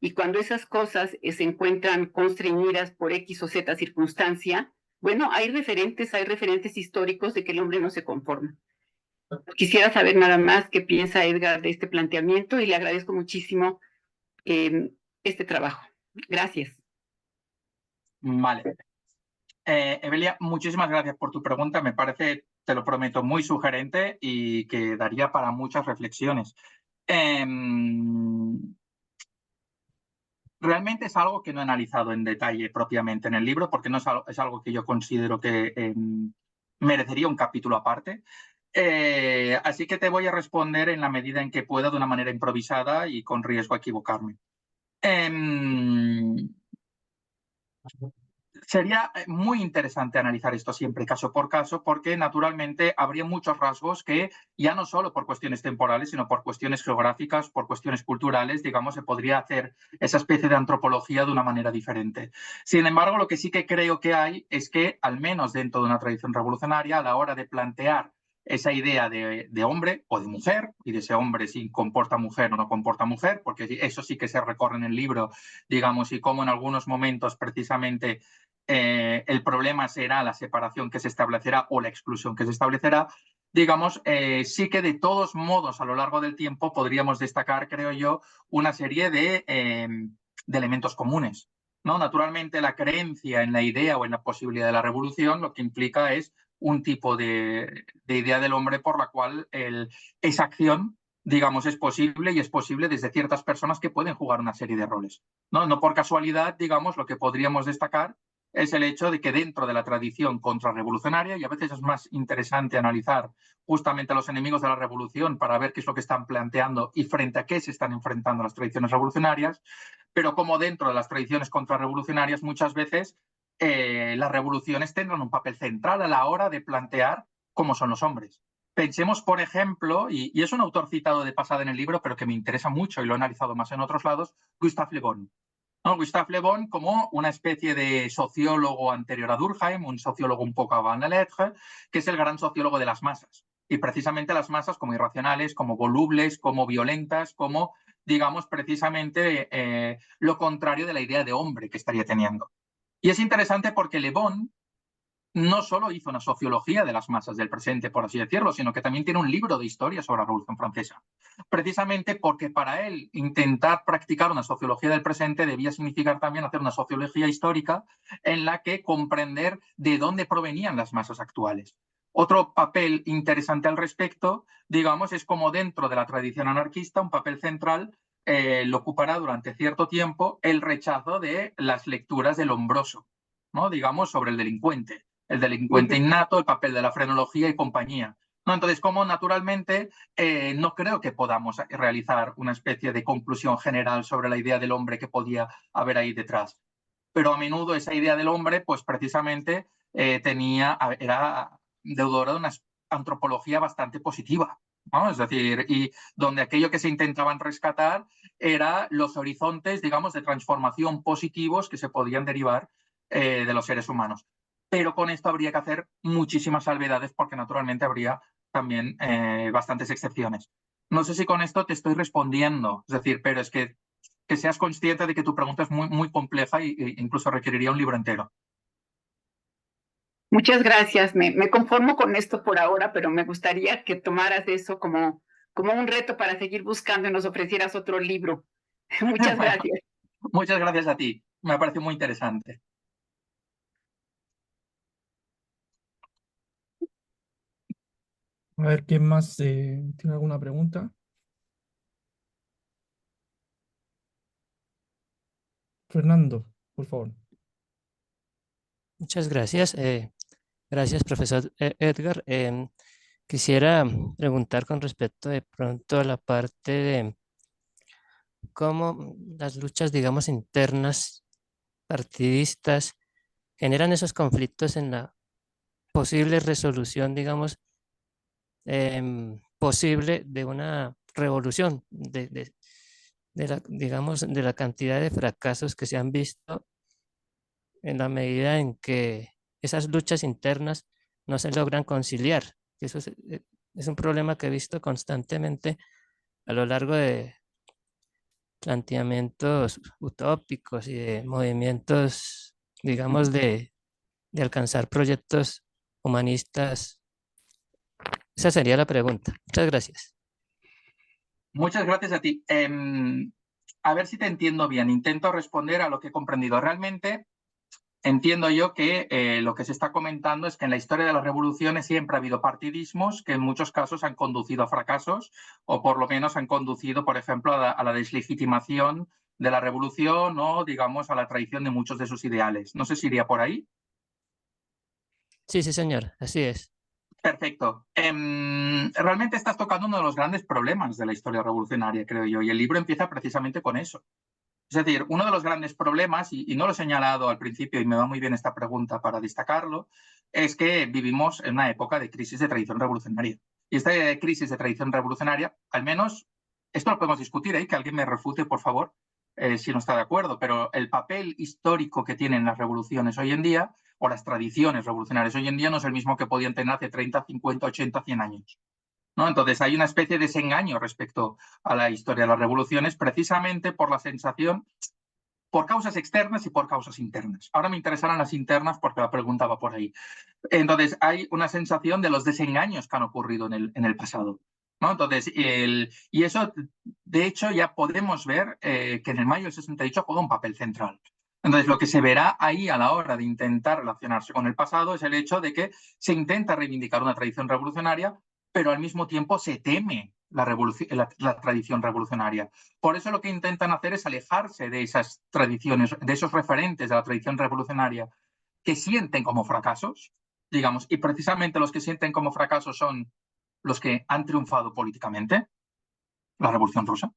Y cuando esas cosas se encuentran constreñidas por X o Z circunstancia, bueno, hay referentes históricos de que el hombre no se conforma. Quisiera saber nada más qué piensa Edgar de este planteamiento y le agradezco muchísimo este trabajo. Gracias. Vale. Evelia, muchísimas gracias por tu pregunta. Me parece te lo prometo, muy sugerente y que daría para muchas reflexiones. Realmente es algo que no he analizado en detalle propiamente en el libro, porque no es algo que yo considero que merecería un capítulo aparte. Así que te voy a responder en la medida en que pueda, de una manera improvisada y con riesgo a equivocarme. Sería muy interesante analizar esto siempre caso por caso, porque naturalmente habría muchos rasgos que ya no solo por cuestiones temporales, sino por cuestiones geográficas, por cuestiones culturales, digamos, se podría hacer esa especie de antropología de una manera diferente. Sin embargo, lo que sí que creo que hay es que, al menos dentro de una tradición revolucionaria, a la hora de plantear esa idea de hombre o de mujer, y de ese hombre si comporta mujer o no comporta mujer, porque eso sí que se recorre en el libro, digamos, y cómo en algunos momentos precisamente el problema será la separación que se establecerá o la exclusión que se establecerá, digamos, sí que de todos modos a lo largo del tiempo podríamos destacar, creo yo, una serie de elementos comunes, ¿no? Naturalmente la creencia en la idea o en la posibilidad de la revolución lo que implica es un tipo de idea del hombre por la cual esa acción, digamos, es posible y es posible desde ciertas personas que pueden jugar una serie de roles, ¿no? No por casualidad, digamos, lo que podríamos destacar es el hecho de que dentro de la tradición contrarrevolucionaria, y a veces es más interesante analizar justamente a los enemigos de la revolución para ver qué es lo que están planteando y frente a qué se están enfrentando las tradiciones revolucionarias, pero como dentro de las tradiciones contrarrevolucionarias muchas veces las revoluciones tendrán un papel central a la hora de plantear cómo son los hombres. Pensemos, por ejemplo, y es un autor citado de pasada en el libro, pero que me interesa mucho y lo he analizado más en otros lados, Gustave Le Bon. ¿No? Gustave Le Bon como una especie de sociólogo anterior a Durkheim, un sociólogo un poco avant la lettre, que es el gran sociólogo de las masas. Y precisamente las masas como irracionales, como volubles, como violentas, como, digamos, precisamente lo contrario de la idea de hombre que estaría teniendo. Y es interesante porque Le Bon no solo hizo una sociología de las masas del presente, por así decirlo, sino que también tiene un libro de historia sobre la Revolución Francesa. Precisamente porque para él intentar practicar una sociología del presente debía significar también hacer una sociología histórica en la que comprender de dónde provenían las masas actuales. Otro papel interesante al respecto, digamos, es como dentro de la tradición anarquista, un papel central lo ocupará durante cierto tiempo el rechazo de las lecturas del hombroso, ¿no? Digamos, sobre el delincuente innato, el papel de la frenología y compañía. ¿No? Entonces, como naturalmente no creo que podamos realizar una especie de conclusión general sobre la idea del hombre que podía haber ahí detrás. Pero a menudo esa idea del hombre, pues precisamente era deudora de una antropología bastante positiva, ¿no? Es decir, y donde aquello que se intentaban rescatar era los horizontes, digamos, de transformación positivos que se podían derivar de los seres humanos. Pero con esto habría que hacer muchísimas salvedades porque naturalmente habría también bastantes excepciones. No sé si con esto te estoy respondiendo, es decir, pero es que seas consciente de que tu pregunta es muy, muy compleja e incluso requeriría un libro entero. Muchas gracias. Me conformo con esto por ahora, pero me gustaría que tomaras eso como un reto para seguir buscando y nos ofrecieras otro libro. Muchas gracias. Muchas gracias a ti. Me parece muy interesante. A ver, ¿quién más tiene alguna pregunta? Fernando, por favor. Muchas gracias. Gracias, profesor Edgar. Quisiera preguntar con respecto de pronto a la parte de cómo las luchas, digamos, internas partidistas generan esos conflictos en la posible resolución, digamos, posible de una revolución, digamos, de la cantidad de fracasos que se han visto en la medida en que esas luchas internas no se logran conciliar. Eso es un problema que he visto constantemente a lo largo de planteamientos utópicos y de movimientos, digamos, de alcanzar proyectos humanistas. Esa sería la pregunta. Muchas gracias. Muchas gracias a ti. A ver si te entiendo bien. Intento responder a lo que he comprendido. Realmente, entiendo yo que lo que se está comentando es que en la historia de las revoluciones siempre ha habido partidismos que en muchos casos han conducido a fracasos o por lo menos han conducido, por ejemplo, a la deslegitimación de la revolución o, digamos, a la traición de muchos de sus ideales. No sé si iría por ahí. Sí, sí, señor, así es. Perfecto. Realmente estás tocando uno de los grandes problemas de la historia revolucionaria, creo yo, y el libro empieza precisamente con eso. Es decir, uno de los grandes problemas, y no lo he señalado al principio y me va muy bien esta pregunta para destacarlo, es que vivimos en una época de crisis de tradición revolucionaria. Y esta crisis de tradición revolucionaria, al menos, esto lo podemos discutir, que alguien me refute, por favor, si no está de acuerdo, pero el papel histórico que tienen las revoluciones hoy en día, o las tradiciones revolucionarias hoy en día, no es el mismo que podían tener hace 30, 50, 80, 100 años. ¿No? Entonces hay una especie de desengaño respecto a la historia de las revoluciones, precisamente por la sensación, por causas externas y por causas internas. Ahora me interesarán las internas porque la pregunta va por ahí. Entonces hay una sensación de los desengaños que han ocurrido en el pasado. ¿No? Entonces, y eso, de hecho, ya podemos ver que en el mayo del 68 juega un papel central. Entonces, lo que se verá ahí a la hora de intentar relacionarse con el pasado es el hecho de que se intenta reivindicar una tradición revolucionaria, pero al mismo tiempo se teme la tradición revolucionaria. Por eso lo que intentan hacer es alejarse de esas tradiciones, de esos referentes de la tradición revolucionaria que sienten como fracasos, digamos, y precisamente los que sienten como fracasos son los que han triunfado políticamente, la Revolución Rusa,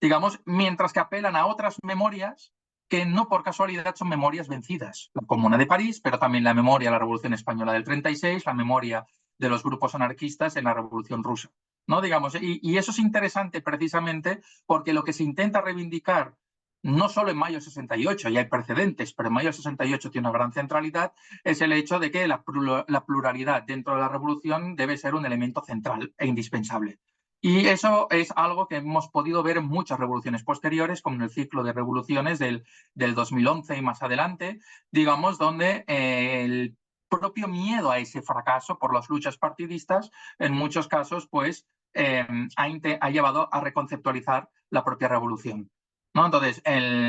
digamos, mientras que apelan a otras memorias que no por casualidad son memorias vencidas. La Comuna de París, pero también la memoria de la Revolución Española del 36, la memoria de los grupos anarquistas en la Revolución Rusa. ¿No? Digamos, y eso es interesante precisamente porque lo que se intenta reivindicar no solo en mayo del 68, ya hay precedentes, pero en mayo del 68 tiene una gran centralidad, es el hecho de que la pluralidad dentro de la revolución debe ser un elemento central e indispensable. Y eso es algo que hemos podido ver en muchas revoluciones posteriores, como en el ciclo de revoluciones del 2011 y más adelante, digamos, donde el propio miedo a ese fracaso por las luchas partidistas, en muchos casos, pues, ha llevado a reconceptualizar la propia revolución. ¿No? Entonces,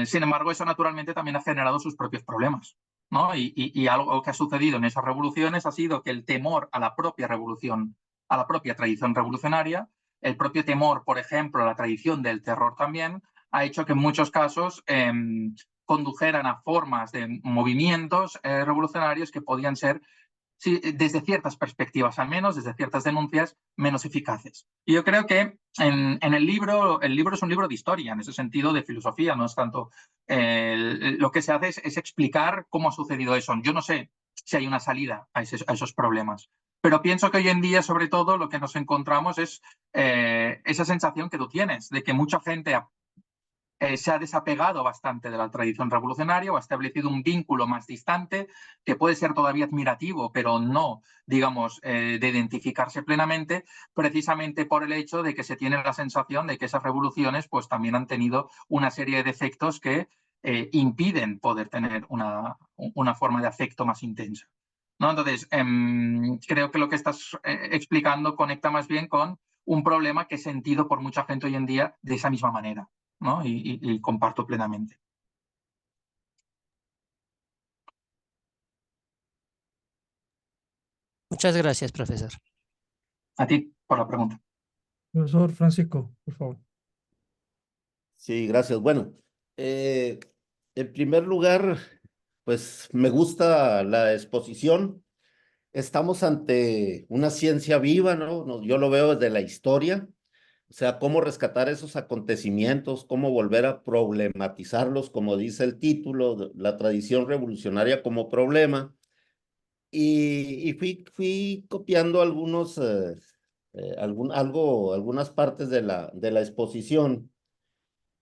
sin embargo, eso naturalmente también ha generado sus propios problemas. ¿No? Y algo que ha sucedido en esas revoluciones ha sido que el temor a la propia revolución, a la propia tradición revolucionaria, el propio temor, por ejemplo, a la tradición del terror también, ha hecho que en muchos casos condujeran a formas de movimientos revolucionarios que podían ser, sí, desde ciertas perspectivas al menos, desde ciertas denuncias, menos eficaces. Y yo creo que en el libro es un libro de historia, en ese sentido de filosofía, no es tanto... lo que se hace es explicar cómo ha sucedido eso. Yo no sé si hay una salida a esos problemas, pero pienso que hoy en día, sobre todo, lo que nos encontramos es esa sensación que tú tienes, de que mucha gente se ha desapegado bastante de la tradición revolucionaria o ha establecido un vínculo más distante que puede ser todavía admirativo, pero no, digamos, de identificarse plenamente, precisamente por el hecho de que se tiene la sensación de que esas revoluciones pues también han tenido una serie de defectos que impiden poder tener una forma de afecto más intensa. ¿No? Entonces, creo que lo que estás explicando conecta más bien con un problema que es sentido por mucha gente hoy en día de esa misma manera. ¿No? Y comparto plenamente. Muchas gracias, profesor. A ti por la pregunta. Profesor Francisco, por favor. Sí, gracias. Bueno, en primer lugar, pues me gusta la exposición. Estamos ante una ciencia viva, ¿no? Yo lo veo desde la historia, o sea, cómo rescatar esos acontecimientos, cómo volver a problematizarlos, como dice el título, la tradición revolucionaria como problema. Y fui copiando algunas partes de la exposición,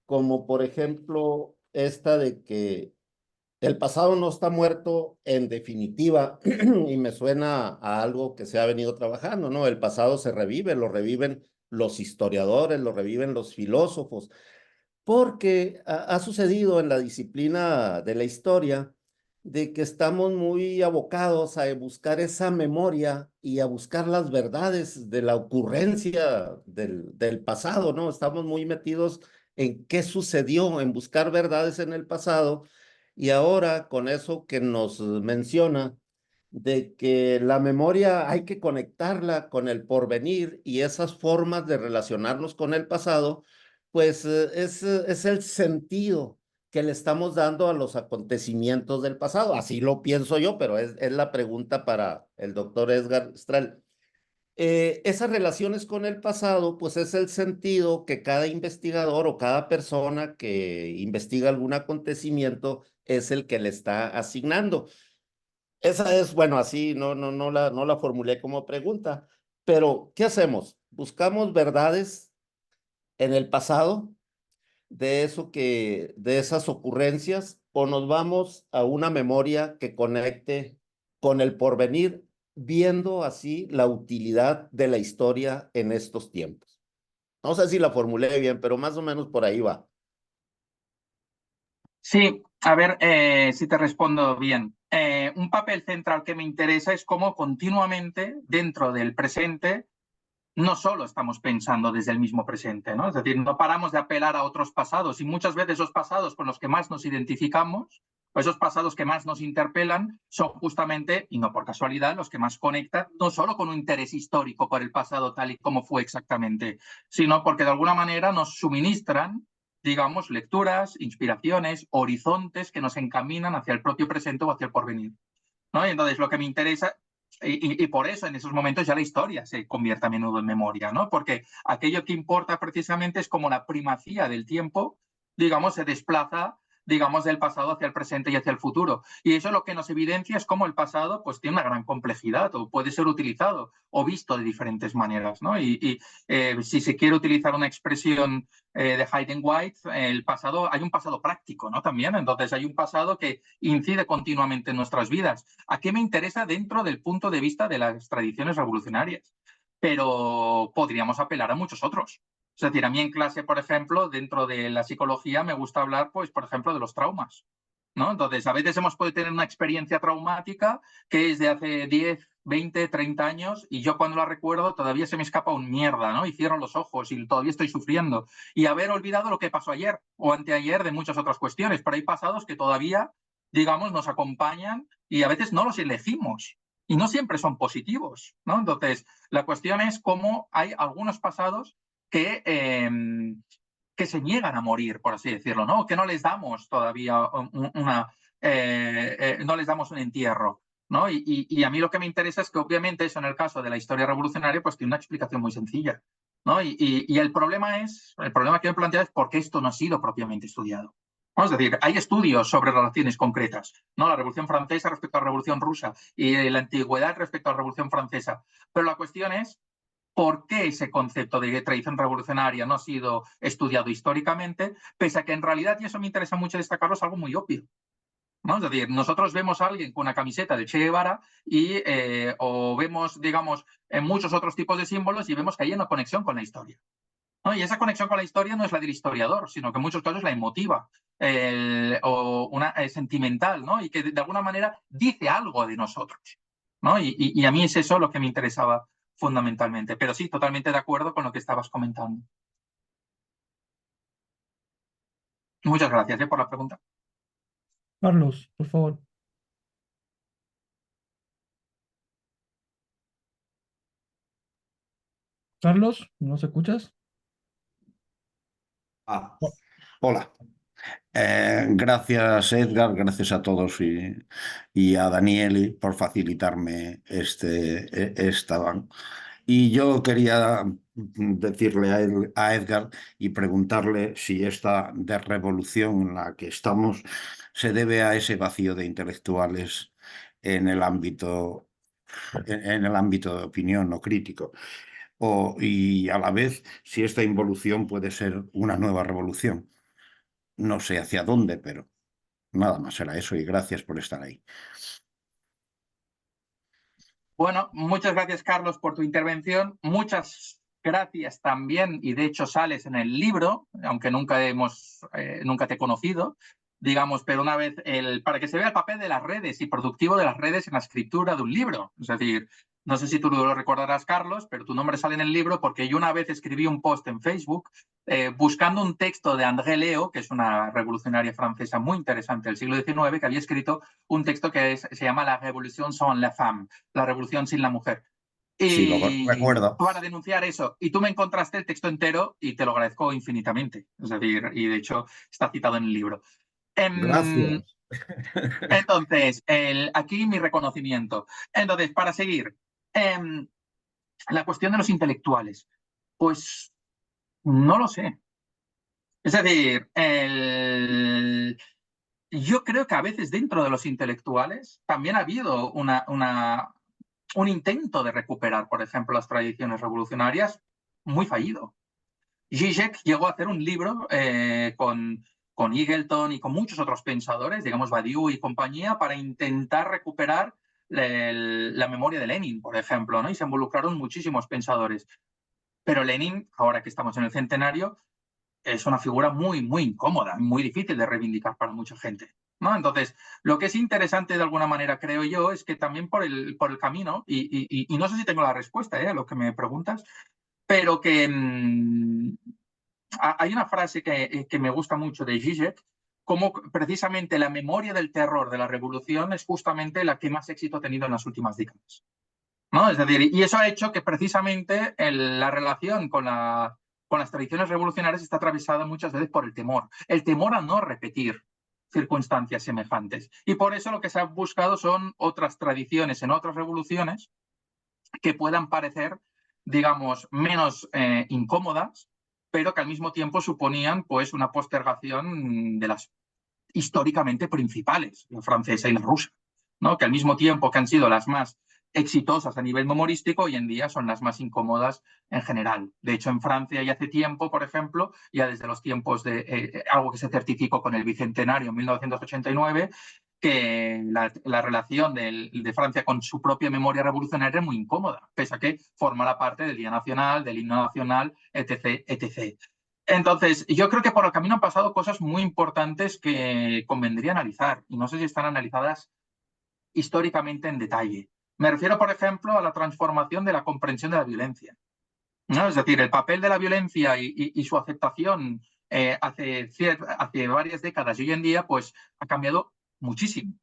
como por ejemplo esta de que el pasado no está muerto en definitiva, y me suena a algo que se ha venido trabajando, ¿no? El pasado se revive, lo reviven los historiadores, lo reviven los filósofos, porque ha sucedido en la disciplina de la historia de que estamos muy abocados a buscar esa memoria y a buscar las verdades de la ocurrencia del pasado, ¿no? Estamos muy metidos en qué sucedió, en buscar verdades en el pasado, Y ahora con eso que nos menciona, de que la memoria hay que conectarla con el porvenir y esas formas de relacionarnos con el pasado, pues es el sentido que le estamos dando a los acontecimientos del pasado. Así lo pienso yo, pero es la pregunta para el doctor Edgar Stral. Esas relaciones con el pasado, pues es el sentido que cada investigador o cada persona que investiga algún acontecimiento es el que le está asignando. Esa es, bueno, así no la formulé como pregunta, pero ¿qué hacemos? ¿Buscamos verdades en el pasado de de esas ocurrencias, o nos vamos a una memoria que conecte con el porvenir, viendo así la utilidad de la historia en estos tiempos? No sé si la formulé bien, pero más o menos por ahí va. Sí, a ver si te respondo bien. Un papel central que me interesa es cómo continuamente dentro del presente no solo estamos pensando desde el mismo presente, ¿no? Es decir, no paramos de apelar a otros pasados y muchas veces esos pasados con los que más nos identificamos, o esos pasados que más nos interpelan, son justamente, y no por casualidad, los que más conectan, no solo con un interés histórico por el pasado tal y como fue exactamente, sino porque de alguna manera nos suministran, digamos, lecturas, inspiraciones, horizontes que nos encaminan hacia el propio presente o hacia el porvenir, ¿no? Y entonces lo que me interesa, y por eso en esos momentos ya la historia se convierte a menudo en memoria, ¿no? Porque aquello que importa precisamente es como la primacía del tiempo, digamos, se desplaza, digamos, del pasado hacia el presente y hacia el futuro. Y eso lo que nos evidencia es cómo el pasado pues tiene una gran complejidad o puede ser utilizado o visto de diferentes maneras, ¿no? Si se quiere utilizar una expresión de Hayden White, el pasado, hay un pasado práctico, ¿no? También, entonces hay un pasado que incide continuamente en nuestras vidas. ¿A qué me interesa dentro del punto de vista de las tradiciones revolucionarias? Pero podríamos apelar a muchos otros. Es decir, a mí en clase, por ejemplo, dentro de la psicología me gusta hablar, pues, por ejemplo, de los traumas, ¿no? Entonces, a veces hemos podido tener una experiencia traumática que es de hace 10, 20, 30 años y yo cuando la recuerdo todavía se me escapa un mierda, ¿no? Y cierro los ojos y todavía estoy sufriendo. Y haber olvidado lo que pasó ayer o anteayer de muchas otras cuestiones, pero hay pasados que todavía, digamos, nos acompañan y a veces no los elegimos. Y no siempre son positivos, ¿no? Entonces, la cuestión es cómo hay algunos pasados que se niegan a morir, por así decirlo, ¿no? Que no les damos todavía no les damos un entierro, ¿no? Y a mí lo que me interesa es que obviamente eso en el caso de la historia revolucionaria pues tiene una explicación muy sencilla, ¿no? El problema que me planteo es por qué esto no ha sido propiamente estudiado. Es decir, hay estudios sobre relaciones concretas, ¿no? La Revolución Francesa respecto a la Revolución Rusa y la Antigüedad respecto a la Revolución Francesa. Pero la cuestión es por qué ese concepto de tradición revolucionaria no ha sido estudiado históricamente, pese a que en realidad, y eso me interesa mucho destacarlo, es algo muy obvio, ¿no? Es decir, nosotros vemos a alguien con una camiseta de Che Guevara o vemos, digamos, en muchos otros tipos de símbolos y vemos que hay una conexión con la historia, ¿no? Y esa conexión con la historia no es la del historiador, sino que en muchos casos es la emotiva o una sentimental, ¿no? Y que de alguna manera dice algo de nosotros, ¿no? Y a mí es eso lo que me interesaba fundamentalmente. Pero sí, totalmente de acuerdo con lo que estabas comentando. Muchas gracias por la pregunta. Carlos, por favor. Carlos, ¿nos escuchas? Hola. Gracias Edgar, gracias a todos y a Danieli por facilitarme esta. Y yo quería decirle a Edgar y preguntarle si esta de revolución en la que estamos se debe a ese vacío de intelectuales en el ámbito, en el ámbito de opinión no crítico. Y a la vez si esta involución puede ser una nueva revolución. No sé hacia dónde, pero nada más era eso y gracias por estar ahí. Bueno, muchas gracias, Carlos, por tu intervención. Muchas gracias también, y de hecho sales en el libro, aunque nunca te he conocido, digamos, pero una vez, para que se vea el papel de las redes y productivo de las redes en la escritura de un libro. Es decir, No sé si tú lo recordarás, Carlos, pero tu nombre sale en el libro porque yo una vez escribí un post en Facebook buscando un texto de André Leo, que es una revolucionaria francesa muy interesante del siglo XIX, que había escrito un texto que se llama La Révolution sans la femme, la revolución sin la mujer. Sí, lo Y recuerdo. para denunciar eso. Y tú me encontraste el texto entero y te lo agradezco infinitamente. Es decir, y de hecho está citado en el libro. Gracias. Entonces, aquí mi reconocimiento. Entonces, para seguir, la cuestión de los intelectuales. Pues no lo sé. Es decir, yo creo que a veces dentro de los intelectuales también ha habido un intento de recuperar, por ejemplo, las tradiciones revolucionarias muy fallido. Zizek llegó a hacer un libro con Eagleton y con muchos otros pensadores, digamos Badiou y compañía, para intentar recuperar la memoria de Lenin, por ejemplo, ¿no? Y se involucraron muchísimos pensadores. Pero Lenin, ahora que estamos en el centenario, es una figura muy, muy incómoda, muy difícil de reivindicar para mucha gente, ¿no? Entonces, lo que es interesante de alguna manera, creo yo, es que también por el camino, y no sé si tengo la respuesta a lo que me preguntas, pero que hay una frase que me gusta mucho de Zizek, como precisamente la memoria del terror de la revolución es justamente la que más éxito ha tenido en las últimas décadas, ¿no? Es decir, y eso ha hecho que precisamente la relación con las tradiciones revolucionarias está atravesada muchas veces por el temor a no repetir circunstancias semejantes. Y por eso lo que se ha buscado son otras tradiciones en otras revoluciones que puedan parecer, digamos, menos incómodas, pero que al mismo tiempo suponían pues una postergación de las históricamente principales, la francesa y la rusa, ¿no? Que al mismo tiempo que han sido las más exitosas a nivel humorístico, hoy en día son las más incómodas en general. De hecho, en Francia ya hace tiempo, por ejemplo, ya desde los tiempos de algo que se certificó con el Bicentenario en 1989, que la relación de Francia con su propia memoria revolucionaria es muy incómoda, pese a que forma parte del Día Nacional, del himno nacional, etc., etc. Entonces, yo creo que por el camino han pasado cosas muy importantes que convendría analizar, y no sé si están analizadas históricamente en detalle. Me refiero, por ejemplo, a la transformación de la comprensión de la violencia, ¿no? Es decir, el papel de la violencia y su aceptación hace varias décadas y hoy en día pues, ha cambiado muchísimo,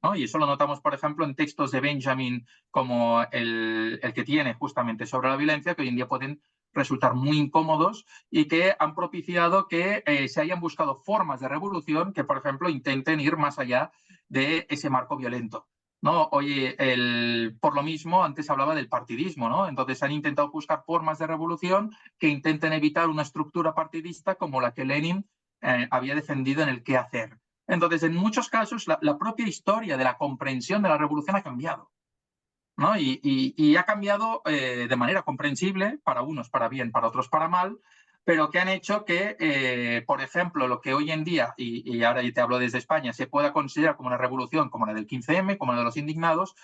¿no? Y eso lo notamos, por ejemplo, en textos de Benjamin como el que tiene justamente sobre la violencia, que hoy en día pueden resultar muy incómodos y que han propiciado que se hayan buscado formas de revolución que, por ejemplo, intenten ir más allá de ese marco violento, ¿no? Oye, por lo mismo, antes hablaba del partidismo, ¿no? Entonces han intentado buscar formas de revolución que intenten evitar una estructura partidista como la que Lenin había defendido en el qué hacer. Entonces, en muchos casos, la propia historia de la comprensión de la revolución ha cambiado, ¿no? Y ha cambiado de manera comprensible, para unos para bien, para otros para mal, pero que han hecho que, por ejemplo, lo que hoy en día, y ahora te hablo desde España, se pueda considerar como una revolución, como la del 15M, como la de los indignados,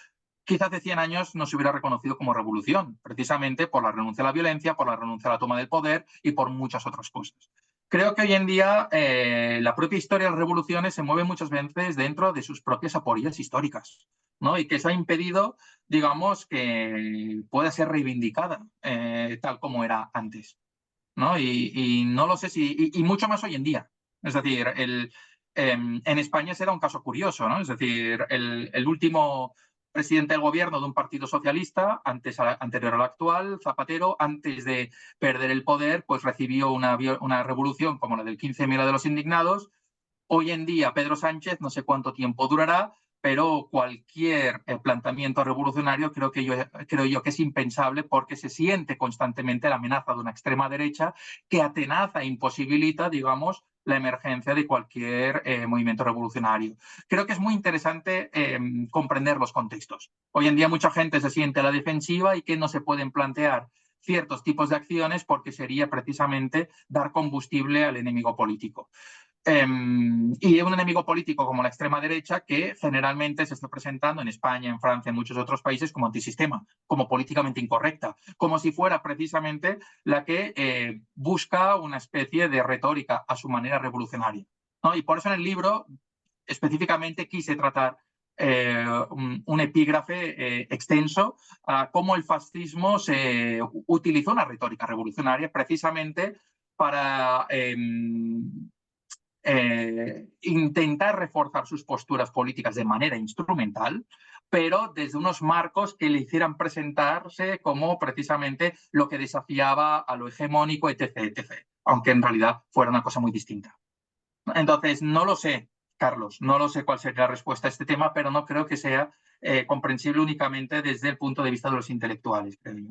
quizás hace 100 años no se hubiera reconocido como revolución, precisamente por la renuncia a la violencia, por la renuncia a la toma del poder y por muchas otras cosas. Creo que hoy en día la propia historia de las revoluciones se mueve muchas veces dentro de sus propias aporías históricas, ¿no? Y que eso ha impedido, digamos, que pueda ser reivindicada tal como era antes, ¿no? Y no lo sé si, y mucho más hoy en día. Es decir, en España será un caso curioso, ¿no? Es decir, el último presidente del gobierno de un partido socialista, anterior al actual, Zapatero, antes de perder el poder, pues recibió una revolución como la del 15M de los indignados. Hoy en día, Pedro Sánchez, no sé cuánto tiempo durará, pero cualquier planteamiento revolucionario creo yo que es impensable porque se siente constantemente la amenaza de una extrema derecha que atenaza e imposibilita, digamos, la emergencia de cualquier movimiento revolucionario. Creo que es muy interesante comprender los contextos. Hoy en día mucha gente se siente a la defensiva y que no se pueden plantear ciertos tipos de acciones porque sería precisamente dar combustible al enemigo político. Y un enemigo político como la extrema derecha que generalmente se está presentando en España, en Francia, en muchos otros países como antisistema, como políticamente incorrecta, como si fuera precisamente la que busca una especie de retórica a su manera revolucionaria, ¿no? Y por eso en el libro específicamente quise tratar un epígrafe extenso a cómo el fascismo se utilizó una retórica revolucionaria precisamente para intentar reforzar sus posturas políticas de manera instrumental, pero desde unos marcos que le hicieran presentarse como precisamente lo que desafiaba a lo hegemónico, etc., etc., aunque en realidad fuera una cosa muy distinta. Entonces, no lo sé, Carlos, no lo sé cuál sería la respuesta a este tema, pero no creo que sea comprensible únicamente desde el punto de vista de los intelectuales, creo yo.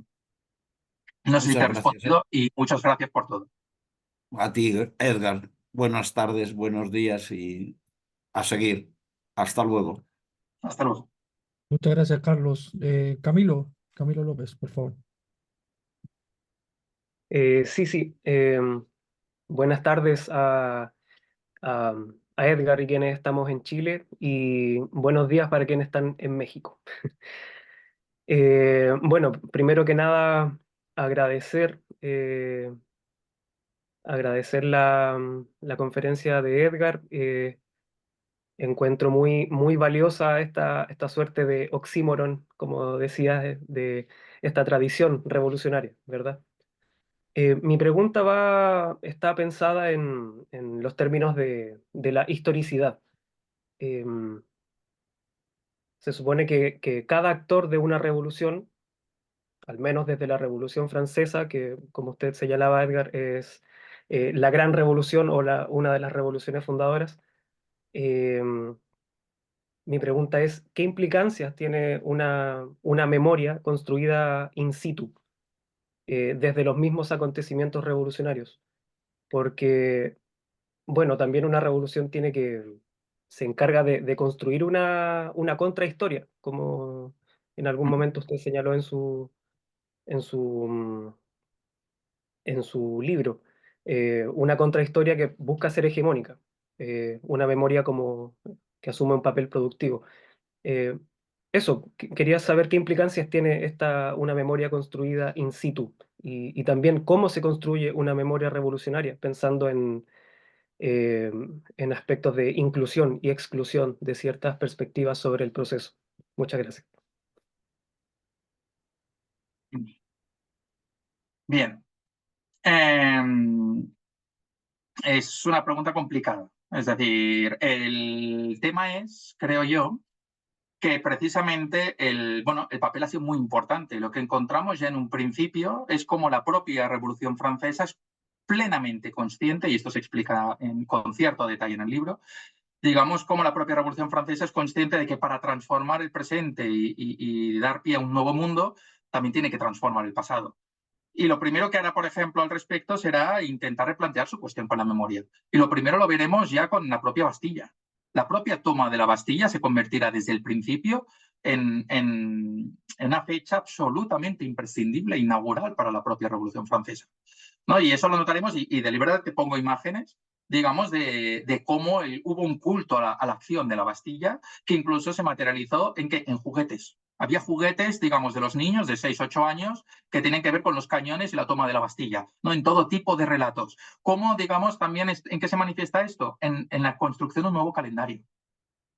No sé si te he Muchas gracias. respondido y muchas gracias por todo. A ti, Edgar. Buenas tardes, buenos días y a seguir. Hasta luego. Hasta luego. Muchas gracias, Carlos. Camilo López, por favor. Sí. Buenas tardes a Edgar y quienes estamos en Chile y buenos días para quienes están en México. Bueno, primero que nada, agradecer la conferencia de Edgar. Encuentro muy valiosa esta suerte de oxímoron, como decías, de esta tradición revolucionaria, ¿verdad? Mi pregunta está pensada en los términos de la historicidad. Em, Se supone que cada actor de una revolución, al menos desde la Revolución Francesa, que como usted señalaba, Edgar, es la gran revolución o una de las revoluciones fundadoras, em, mi pregunta es, ¿qué implicancias tiene una memoria construida in situ, desde los mismos acontecimientos revolucionarios? Porque bueno, también una revolución se encarga de construir una contrahistoria, como en algún momento usted señaló en su, mm, en su libro, una contrahistoria que busca ser hegemónica, una memoria como que asume un papel productivo. Eh, Quería saber qué implicancias tiene una memoria construida in situ y también cómo se construye una memoria revolucionaria, pensando en aspectos de inclusión y exclusión de ciertas perspectivas sobre el proceso. Muchas gracias. Bien. Es una pregunta complicada. Es decir, el tema es, creo yo, que precisamente el papel ha sido muy importante. Lo que encontramos ya en un principio es como la propia Revolución Francesa es plenamente consciente, y esto se explica con cierto detalle en el libro, digamos como la propia Revolución Francesa es consciente de que para transformar el presente y dar pie a un nuevo mundo, también tiene que transformar el pasado. Y lo primero que hará, por ejemplo, al respecto será intentar replantear su cuestión con la memoria. Y lo primero lo veremos ya con la propia Bastilla. La propia toma de la Bastilla se convertirá desde el principio en una fecha absolutamente imprescindible e inaugural para la propia Revolución Francesa, ¿no? Y eso lo notaremos, y de verdad te pongo imágenes, digamos, de cómo hubo un culto a la acción de la Bastilla que incluso se materializó en juguetes. Había juguetes, digamos, de los niños de 6, 8 años que tienen que ver con los cañones y la toma de la Bastilla, ¿no? En todo tipo de relatos. ¿Cómo, digamos, también en qué se manifiesta esto? En la construcción de un nuevo calendario.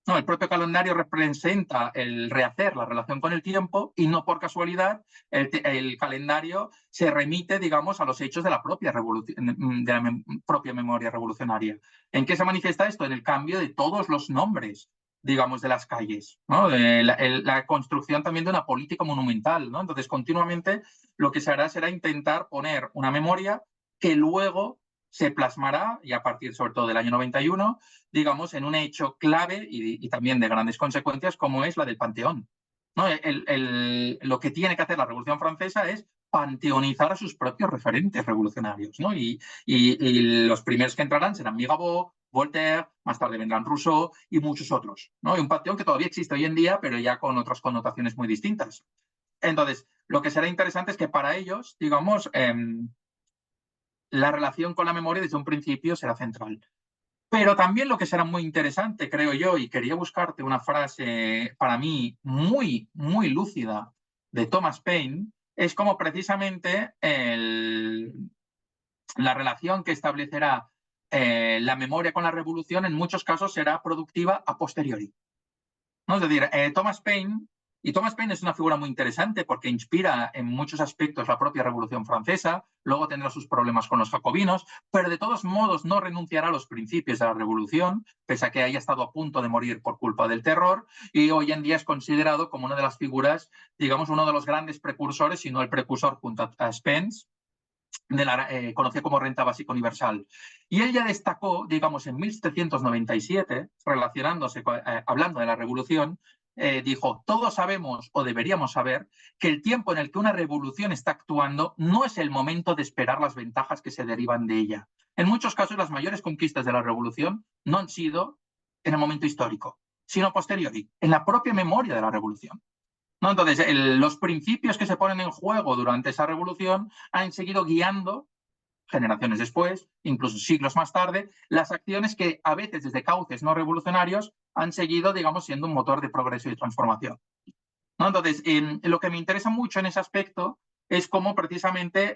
No, el propio calendario representa el rehacer la relación con el tiempo y no por casualidad el calendario se remite, digamos, a los hechos de la propia memoria revolucionaria. ¿En qué se manifiesta esto? En el cambio de todos los nombres, digamos, de las calles, ¿no? La construcción también de una política monumental, ¿no? Entonces, continuamente lo que se hará será intentar poner una memoria que luego se plasmará, y a partir sobre todo del año 91, digamos, en un hecho clave y también de grandes consecuencias como es la del Panteón, ¿no? Lo que tiene que hacer la Revolución Francesa es panteonizar a sus propios referentes revolucionarios, ¿no? Y los primeros que entrarán serán Mirabeau, Voltaire, más tarde vendrán Rousseau y muchos otros, ¿no? Y un panteón que todavía existe hoy en día, pero ya con otras connotaciones muy distintas. Entonces, lo que será interesante es que para ellos, digamos, la relación con la memoria desde un principio será central. Pero también lo que será muy interesante, creo yo, y quería buscarte una frase para mí muy lúcida de Thomas Paine, es como precisamente la relación que establecerá la memoria con la revolución en muchos casos será productiva a posteriori. ¿no? Es decir, Thomas Paine es una figura muy interesante porque inspira en muchos aspectos la propia Revolución Francesa, luego tendrá sus problemas con los jacobinos, pero de todos modos no renunciará a los principios de la Revolución, pese a que haya estado a punto de morir por culpa del terror, y hoy en día es considerado como una de las figuras, digamos, uno de los grandes precursores, si no el precursor junto a Spence, conocido como renta básica universal. Y él ya destacó, digamos, en 1797, relacionándose, hablando de la revolución, dijo, todos sabemos o deberíamos saber que el tiempo en el que una revolución está actuando no es el momento de esperar las ventajas que se derivan de ella. En muchos casos, las mayores conquistas de la revolución no han sido en el momento histórico, sino a posteriori, en la propia memoria de la revolución. ¿No? Entonces, los principios que se ponen en juego durante esa revolución han seguido guiando, generaciones después, incluso siglos más tarde, las acciones que a veces desde cauces no revolucionarios han seguido, digamos, siendo un motor de progreso y transformación. ¿No? Entonces, lo que me interesa mucho en ese aspecto es cómo precisamente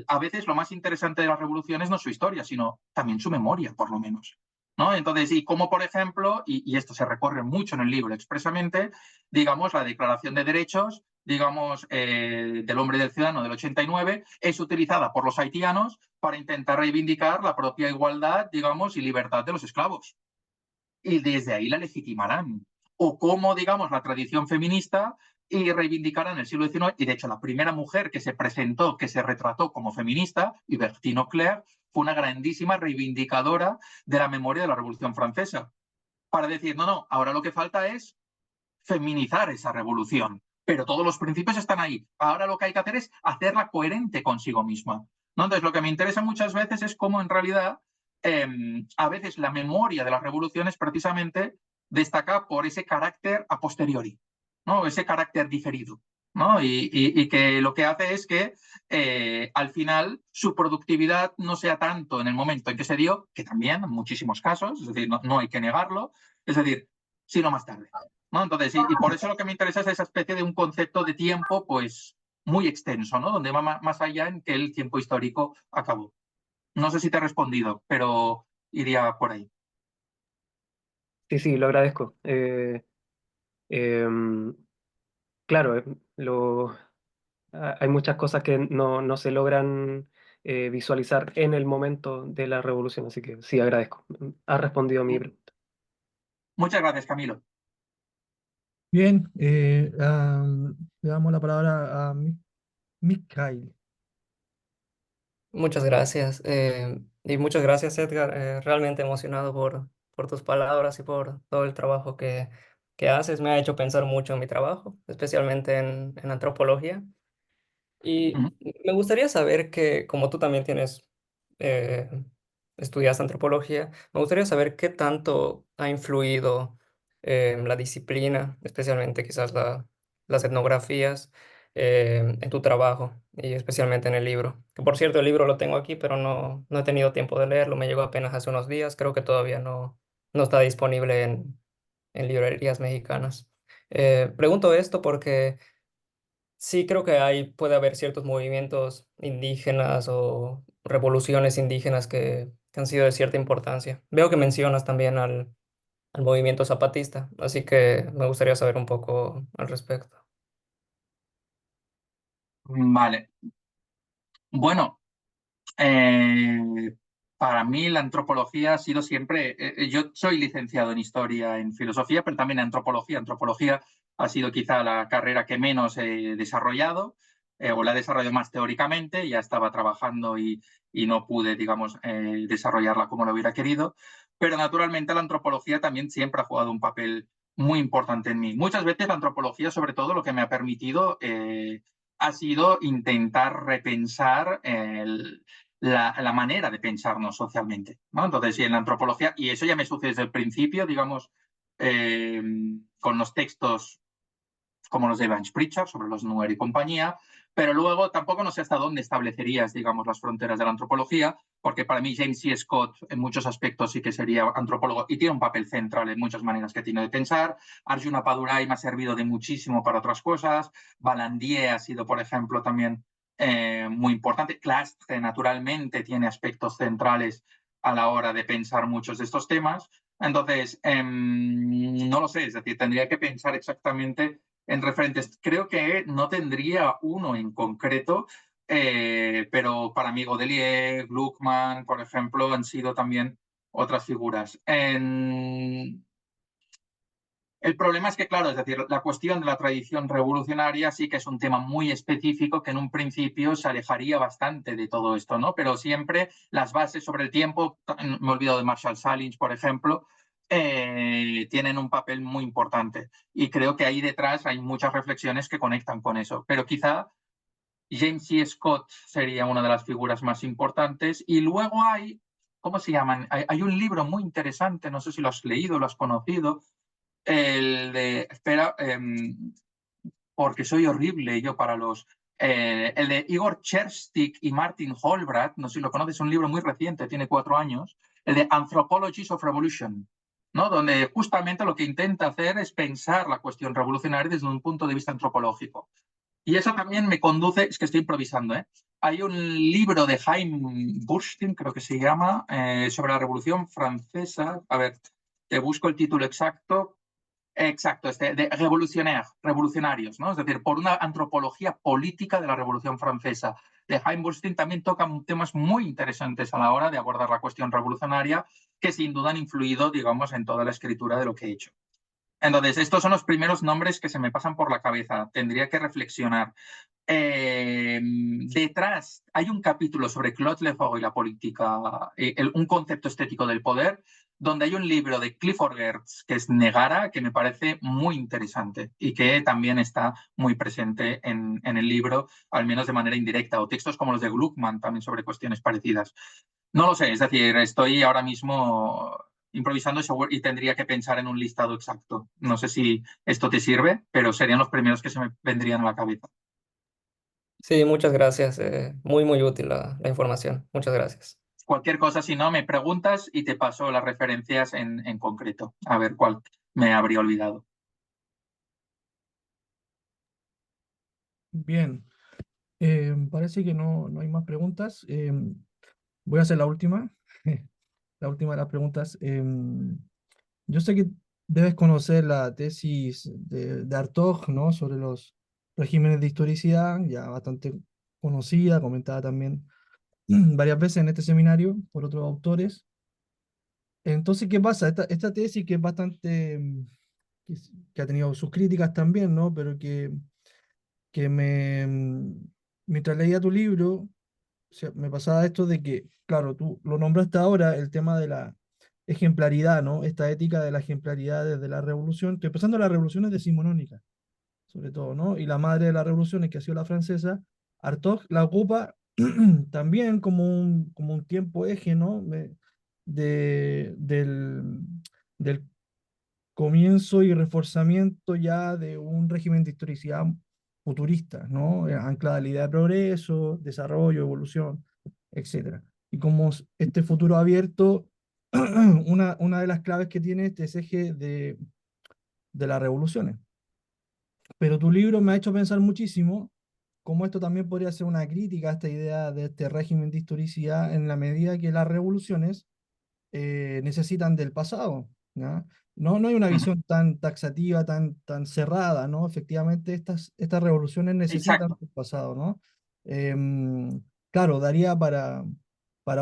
a veces lo más interesante de las revoluciones no es su historia, sino también su memoria, por lo menos. ¿No? Entonces, y como por ejemplo, y esto se recorre mucho en el libro expresamente, digamos, la Declaración de Derechos, digamos, del Hombre y del Ciudadano del 89, es utilizada por los haitianos para intentar reivindicar la propia igualdad, digamos, y libertad de los esclavos. Y desde ahí la legitimarán. O cómo, digamos, la tradición feminista y reivindicará en el siglo XIX, y de hecho la primera mujer que se presentó, que se retrató como feminista, Hubertine Auclair, fue una grandísima reivindicadora de la memoria de la Revolución Francesa, para decir, no, ahora lo que falta es feminizar esa revolución, pero todos los principios están ahí. Ahora lo que hay que hacer es hacerla coherente consigo misma. ¿No? Entonces, lo que me interesa muchas veces es cómo en realidad a veces la memoria de las revoluciones precisamente destaca por ese carácter a posteriori, ¿no? Ese carácter diferido, ¿no? Y que lo que hace es que al final su productividad no sea tanto en el momento en que se dio, que también en muchísimos casos, es decir, no hay que negarlo, es decir, sino más tarde, ¿no? Entonces, y por eso lo que me interesa es esa especie de un concepto de tiempo pues muy extenso, ¿no? Donde va más allá en que el tiempo histórico acabó. No sé si te he respondido, pero iría por ahí. Sí, lo agradezco. Claro, hay muchas cosas que no se logran visualizar en el momento de la revolución, así que sí, agradezco. Has respondido a mi pregunta. Muchas gracias, Camilo. Bien, le damos la palabra a Mikhail. Muchas gracias. Y muchas gracias, Edgar. Realmente emocionado por tus palabras y por todo el trabajo que haces. Me ha hecho pensar mucho en mi trabajo, especialmente en antropología. Y Ujú. me gustaría saber que, como tú también eh, estudias antropología, me gustaría saber qué tanto ha influido la disciplina, especialmente quizás las etnografías, en tu trabajo y especialmente en el libro. Que por cierto, el libro lo tengo aquí, pero no he tenido tiempo de leerlo. Me llegó apenas hace unos días. Creo que todavía no está disponible en librerías mexicanas. Pregunto esto porque sí, creo que puede haber ciertos movimientos indígenas o revoluciones indígenas que han sido de cierta importancia. Veo que mencionas también al movimiento zapatista, así que me gustaría saber un poco al respecto. Vale. Bueno, para mí la antropología ha sido siempre, yo soy licenciado en historia, en filosofía, pero también en antropología. Antropología ha sido quizá la carrera que menos he desarrollado, o la he desarrollado más teóricamente, ya estaba trabajando y no pude, digamos, desarrollarla como lo hubiera querido, pero naturalmente la antropología también siempre ha jugado un papel muy importante en mí. Muchas veces la antropología, sobre todo, lo que me ha permitido ha sido intentar repensar la manera de pensarnos socialmente, ¿no? Entonces, sí, en la antropología, y eso ya me sucede desde el principio, digamos, con los textos como los de Evans Pritchard sobre los Nuer y compañía, pero luego tampoco no sé hasta dónde establecerías, digamos, las fronteras de la antropología, porque para mí James C. Scott en muchos aspectos sí que sería antropólogo y tiene un papel central en muchas maneras que tiene de pensar. Arjuna Padurai me ha servido de muchísimo para otras cosas. Balandier ha sido, por ejemplo, también muy importante. Clastre, naturalmente, tiene aspectos centrales a la hora de pensar muchos de estos temas. Entonces, no lo sé, es decir, tendría que pensar exactamente en referentes. Creo que no tendría uno en concreto, pero para mí Godelier, Gluckman, por ejemplo, han sido también otras figuras. El problema es que, claro, es decir, la cuestión de la tradición revolucionaria sí que es un tema muy específico que en un principio se alejaría bastante de todo esto, ¿no? Pero siempre las bases sobre el tiempo, me he olvidado de Marshall Salins, por ejemplo, tienen un papel muy importante. Y creo que ahí detrás hay muchas reflexiones que conectan con eso. Pero quizá James C. Scott sería una de las figuras más importantes. Y luego hay, ¿cómo se llaman? Hay un libro muy interesante, no sé si lo has leído, lo has conocido, el de, espera, porque soy horrible yo para los... el de Igor Cherstik y Martin Holbrook, no sé si lo conoces, es un libro muy reciente, tiene 4 años, el de Anthropologies of Revolution, ¿no? Donde justamente lo que intenta hacer es pensar la cuestión revolucionaria desde un punto de vista antropológico. Y eso también me conduce, es que estoy improvisando, ¿eh? Hay un libro de Jaime Burstein, creo que se llama, sobre la Revolución Francesa. A ver, te busco el título exacto. Exacto, de revolucionarios, ¿no? Es decir, por una antropología política de la Revolución Francesa. De Jaime Burstein también toca temas muy interesantes a la hora de abordar la cuestión revolucionaria que sin duda han influido, digamos, en toda la escritura de lo que he hecho. Entonces, estos son los primeros nombres que se me pasan por la cabeza. Tendría que reflexionar. Detrás hay un capítulo sobre Claude Lefort y la política, un concepto estético del poder, donde hay un libro de Clifford Geertz, que es Negara, que me parece muy interesante y que también está muy presente en el libro, al menos de manera indirecta, o textos como los de Gluckman también sobre cuestiones parecidas. No lo sé, es decir, estoy ahora mismo improvisando y tendría que pensar en un listado exacto. No sé si esto te sirve, pero serían los primeros que se me vendrían a la cabeza. Sí, muchas gracias. Muy, muy útil la información. Muchas gracias. Cualquier cosa, si no, me preguntas y te paso las referencias en concreto, a ver cuál me habría olvidado. Bien, parece que no hay más preguntas. Voy a hacer la última. La última de las preguntas. Yo sé que debes conocer la tesis de Hartog, ¿no? Sobre los regímenes de historicidad, ya bastante conocida, comentada también varias veces en este seminario por otros autores. Entonces, ¿qué pasa? Esta tesis que es bastante, que ha tenido sus críticas también, ¿no? Pero que mientras leía tu libro, o sea, me pasaba esto de que, claro, tú lo nombraste ahora, el tema de la ejemplaridad, ¿no? Esta ética de la ejemplaridad desde la revolución. Estoy pensando en las revoluciones decimonónicas, sobre todo, ¿no? Y la madre de las revoluciones, que ha sido la francesa, Hartog la ocupa también como un tiempo eje, ¿no? Del comienzo y reforzamiento ya de un régimen de historicidad futurista, ¿no? Anclada en la idea de progreso, desarrollo, evolución, etc. Y como este futuro abierto, una de las claves que tiene este es eje de las revoluciones. Pero tu libro me ha hecho pensar muchísimo cómo esto también podría ser una crítica a esta idea de este régimen de historicidad en la medida que las revoluciones necesitan del pasado, ¿no? No hay una visión tan taxativa, tan cerrada, ¿no? Efectivamente, estas revoluciones necesitan Exacto. del pasado, ¿no? Claro, daría para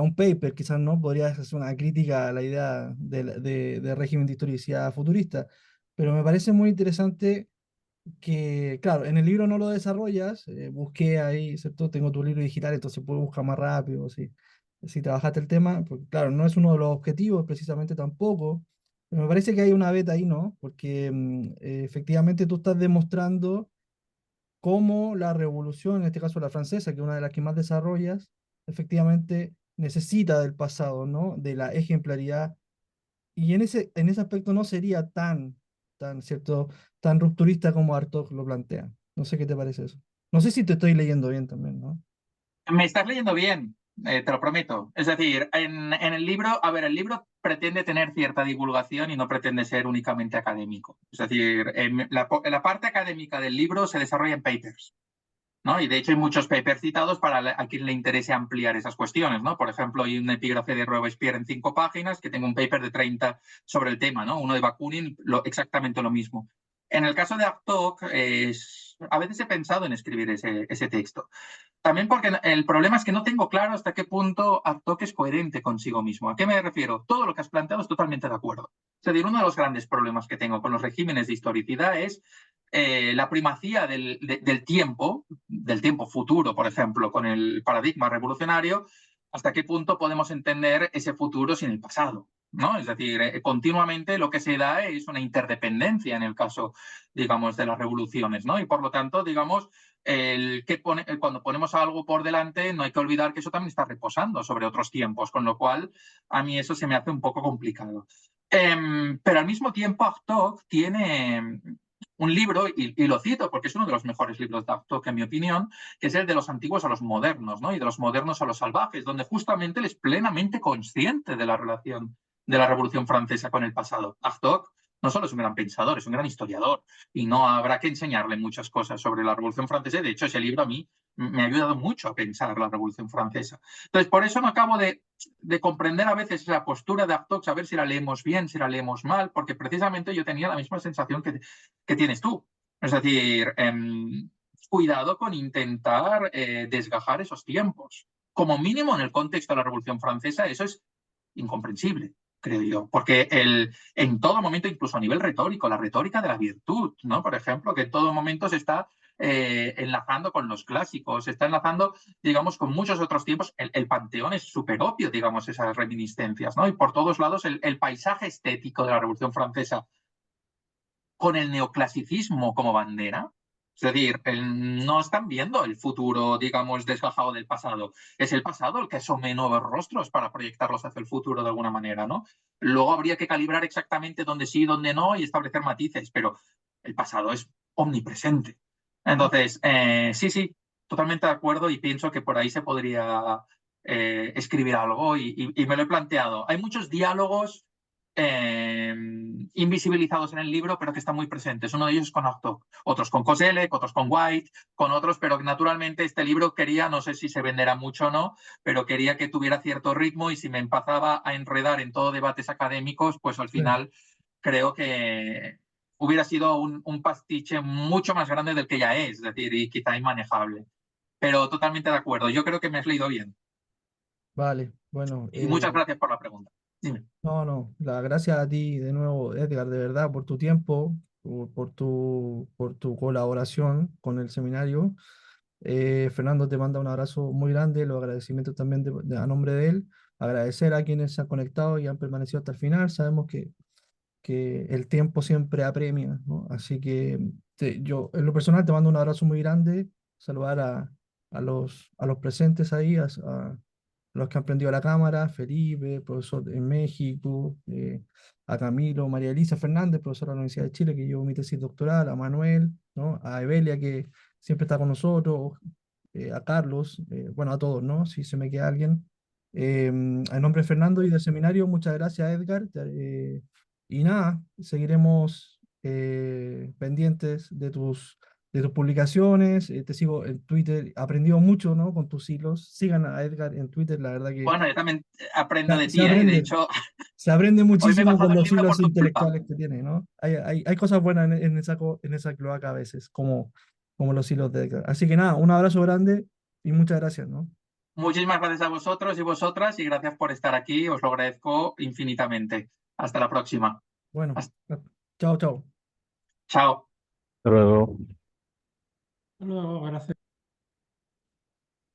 un paper, quizás no, podrías hacer una crítica a la idea de régimen de historicidad futurista, pero me parece muy interesante que, claro, en el libro no lo desarrollas, busqué ahí, ¿cierto? Tengo tu libro digital, entonces puedo buscar más rápido, si trabajaste el tema, porque claro, no es uno de los objetivos precisamente tampoco, pero me parece que hay una beta ahí, ¿no? Porque efectivamente tú estás demostrando cómo la revolución, en este caso la francesa, que es una de las que más desarrollas, efectivamente necesita del pasado, ¿no? De la ejemplaridad y en ese aspecto no sería ¿cierto? Tan rupturista como Hartog lo plantea. No sé qué te parece eso. No sé si te estoy leyendo bien también, ¿no? Me estás leyendo bien, te lo prometo. Es decir, en el libro, a ver, el libro pretende tener cierta divulgación y no pretende ser únicamente académico. Es decir, la parte académica del libro se desarrolla en papers. ¿no? Y de hecho hay muchos papers citados para a quien le interese ampliar esas cuestiones, ¿no? Por ejemplo, hay un epígrafe de Robespierre en 5 páginas, que tengo un paper de 30 sobre el tema, ¿no? Uno de Bakunin, exactamente lo mismo. En el caso de Hartog, a veces he pensado en escribir ese texto. También porque el problema es que no tengo claro hasta qué punto Hartog es coherente consigo mismo. ¿A qué me refiero? Todo lo que has planteado es totalmente de acuerdo. Es decir, uno de los grandes problemas que tengo con los regímenes de historicidad es la primacía del tiempo futuro, por ejemplo, con el paradigma revolucionario, hasta qué punto podemos entender ese futuro sin el pasado, ¿no? Es decir, continuamente lo que se da es una interdependencia en el caso, digamos, de las revoluciones, ¿no? Y por lo tanto, digamos, cuando ponemos algo por delante, no hay que olvidar que eso también está reposando sobre otros tiempos, con lo cual a mí eso se me hace un poco complicado. Pero al mismo tiempo, Hartog tiene un libro, y lo cito porque es uno de los mejores libros de Hartog, en mi opinión, que es el de los antiguos a los modernos, ¿no? Y de los modernos a los salvajes, donde justamente él es plenamente consciente de la relación de la Revolución Francesa con el pasado. Hartog no solo es un gran pensador, es un gran historiador, y no habrá que enseñarle muchas cosas sobre la Revolución Francesa. De hecho, ese libro a mí me ha ayudado mucho a pensar la Revolución Francesa. Entonces, por eso no acabo de comprender a veces la postura de Hartog, saber si la leemos bien, si la leemos mal, porque precisamente yo tenía la misma sensación que tienes tú. Es decir, cuidado con intentar desgajar esos tiempos. Como mínimo en el contexto de la Revolución Francesa, eso es incomprensible, creo yo, porque en todo momento, incluso a nivel retórico, la retórica de la virtud, ¿no? Por ejemplo, que en todo momento se está enlazando con los clásicos, se está enlazando, digamos, con muchos otros tiempos. El Panteón es súper obvio, digamos, esas reminiscencias, ¿no? Y por todos lados el paisaje estético de la Revolución Francesa con el neoclasicismo como bandera. Es decir, no están viendo el futuro, digamos, desgajado del pasado. Es el pasado el que asome nuevos rostros para proyectarlos hacia el futuro de alguna manera, ¿no? Luego habría que calibrar exactamente dónde sí y dónde no y establecer matices, pero el pasado es omnipresente. Entonces, sí, totalmente de acuerdo y pienso que por ahí se podría escribir algo y me lo he planteado. Hay muchos diálogos invisibilizados en el libro, pero que están muy presentes. Uno de ellos es con Hartog, otros con Koselleck, otros con White, con otros, pero que naturalmente este libro quería, no sé si se venderá mucho o no, pero quería que tuviera cierto ritmo y si me empezaba a enredar en todo debates académicos, pues al final creo que hubiera sido un pastiche mucho más grande del que ya es decir, y quizá inmanejable. Pero totalmente de acuerdo. Yo creo que me has leído bien. Vale, bueno. Y muchas gracias por la pregunta. Dime. No, la gracias a ti de nuevo, Edgar, de verdad, por tu tiempo, por tu colaboración con el seminario. Fernando te manda un abrazo muy grande, los agradecimientos también a nombre de él. Agradecer a quienes se han conectado y han permanecido hasta el final. Sabemos que el tiempo siempre apremia, ¿no? Así que yo, en lo personal, te mando un abrazo muy grande. Saludar a los presentes ahí, a los que han prendido la cámara, Felipe, profesor en México, a Camilo, María Elisa Fernández, profesora de la Universidad de Chile, que llevó mi tesis doctoral, a Manuel, ¿no? A Evelia, que siempre está con nosotros, a Carlos, bueno, a todos, ¿no? Si se me queda alguien. En nombre de Fernando y del seminario, muchas gracias, Edgar. Y nada, seguiremos pendientes de tus publicaciones. Te sigo en Twitter, he aprendido mucho, ¿no? Con tus hilos. Sigan a Edgar en Twitter, la verdad que Bueno, yo también aprendo de ti, se aprende, de hecho, se aprende hoy me he muchísimo pasado con el los libro hilos por tu culpa. intelectuales que tiene, ¿no? Hay cosas buenas en esa cloaca a veces, como los hilos de Edgar. Así que nada, un abrazo grande y muchas gracias, ¿no? Muchísimas gracias a vosotros y vosotras y gracias por estar aquí. Os lo agradezco infinitamente. Hasta la próxima. Bueno, chao, chao. Chao. Hasta luego. Hasta luego, gracias.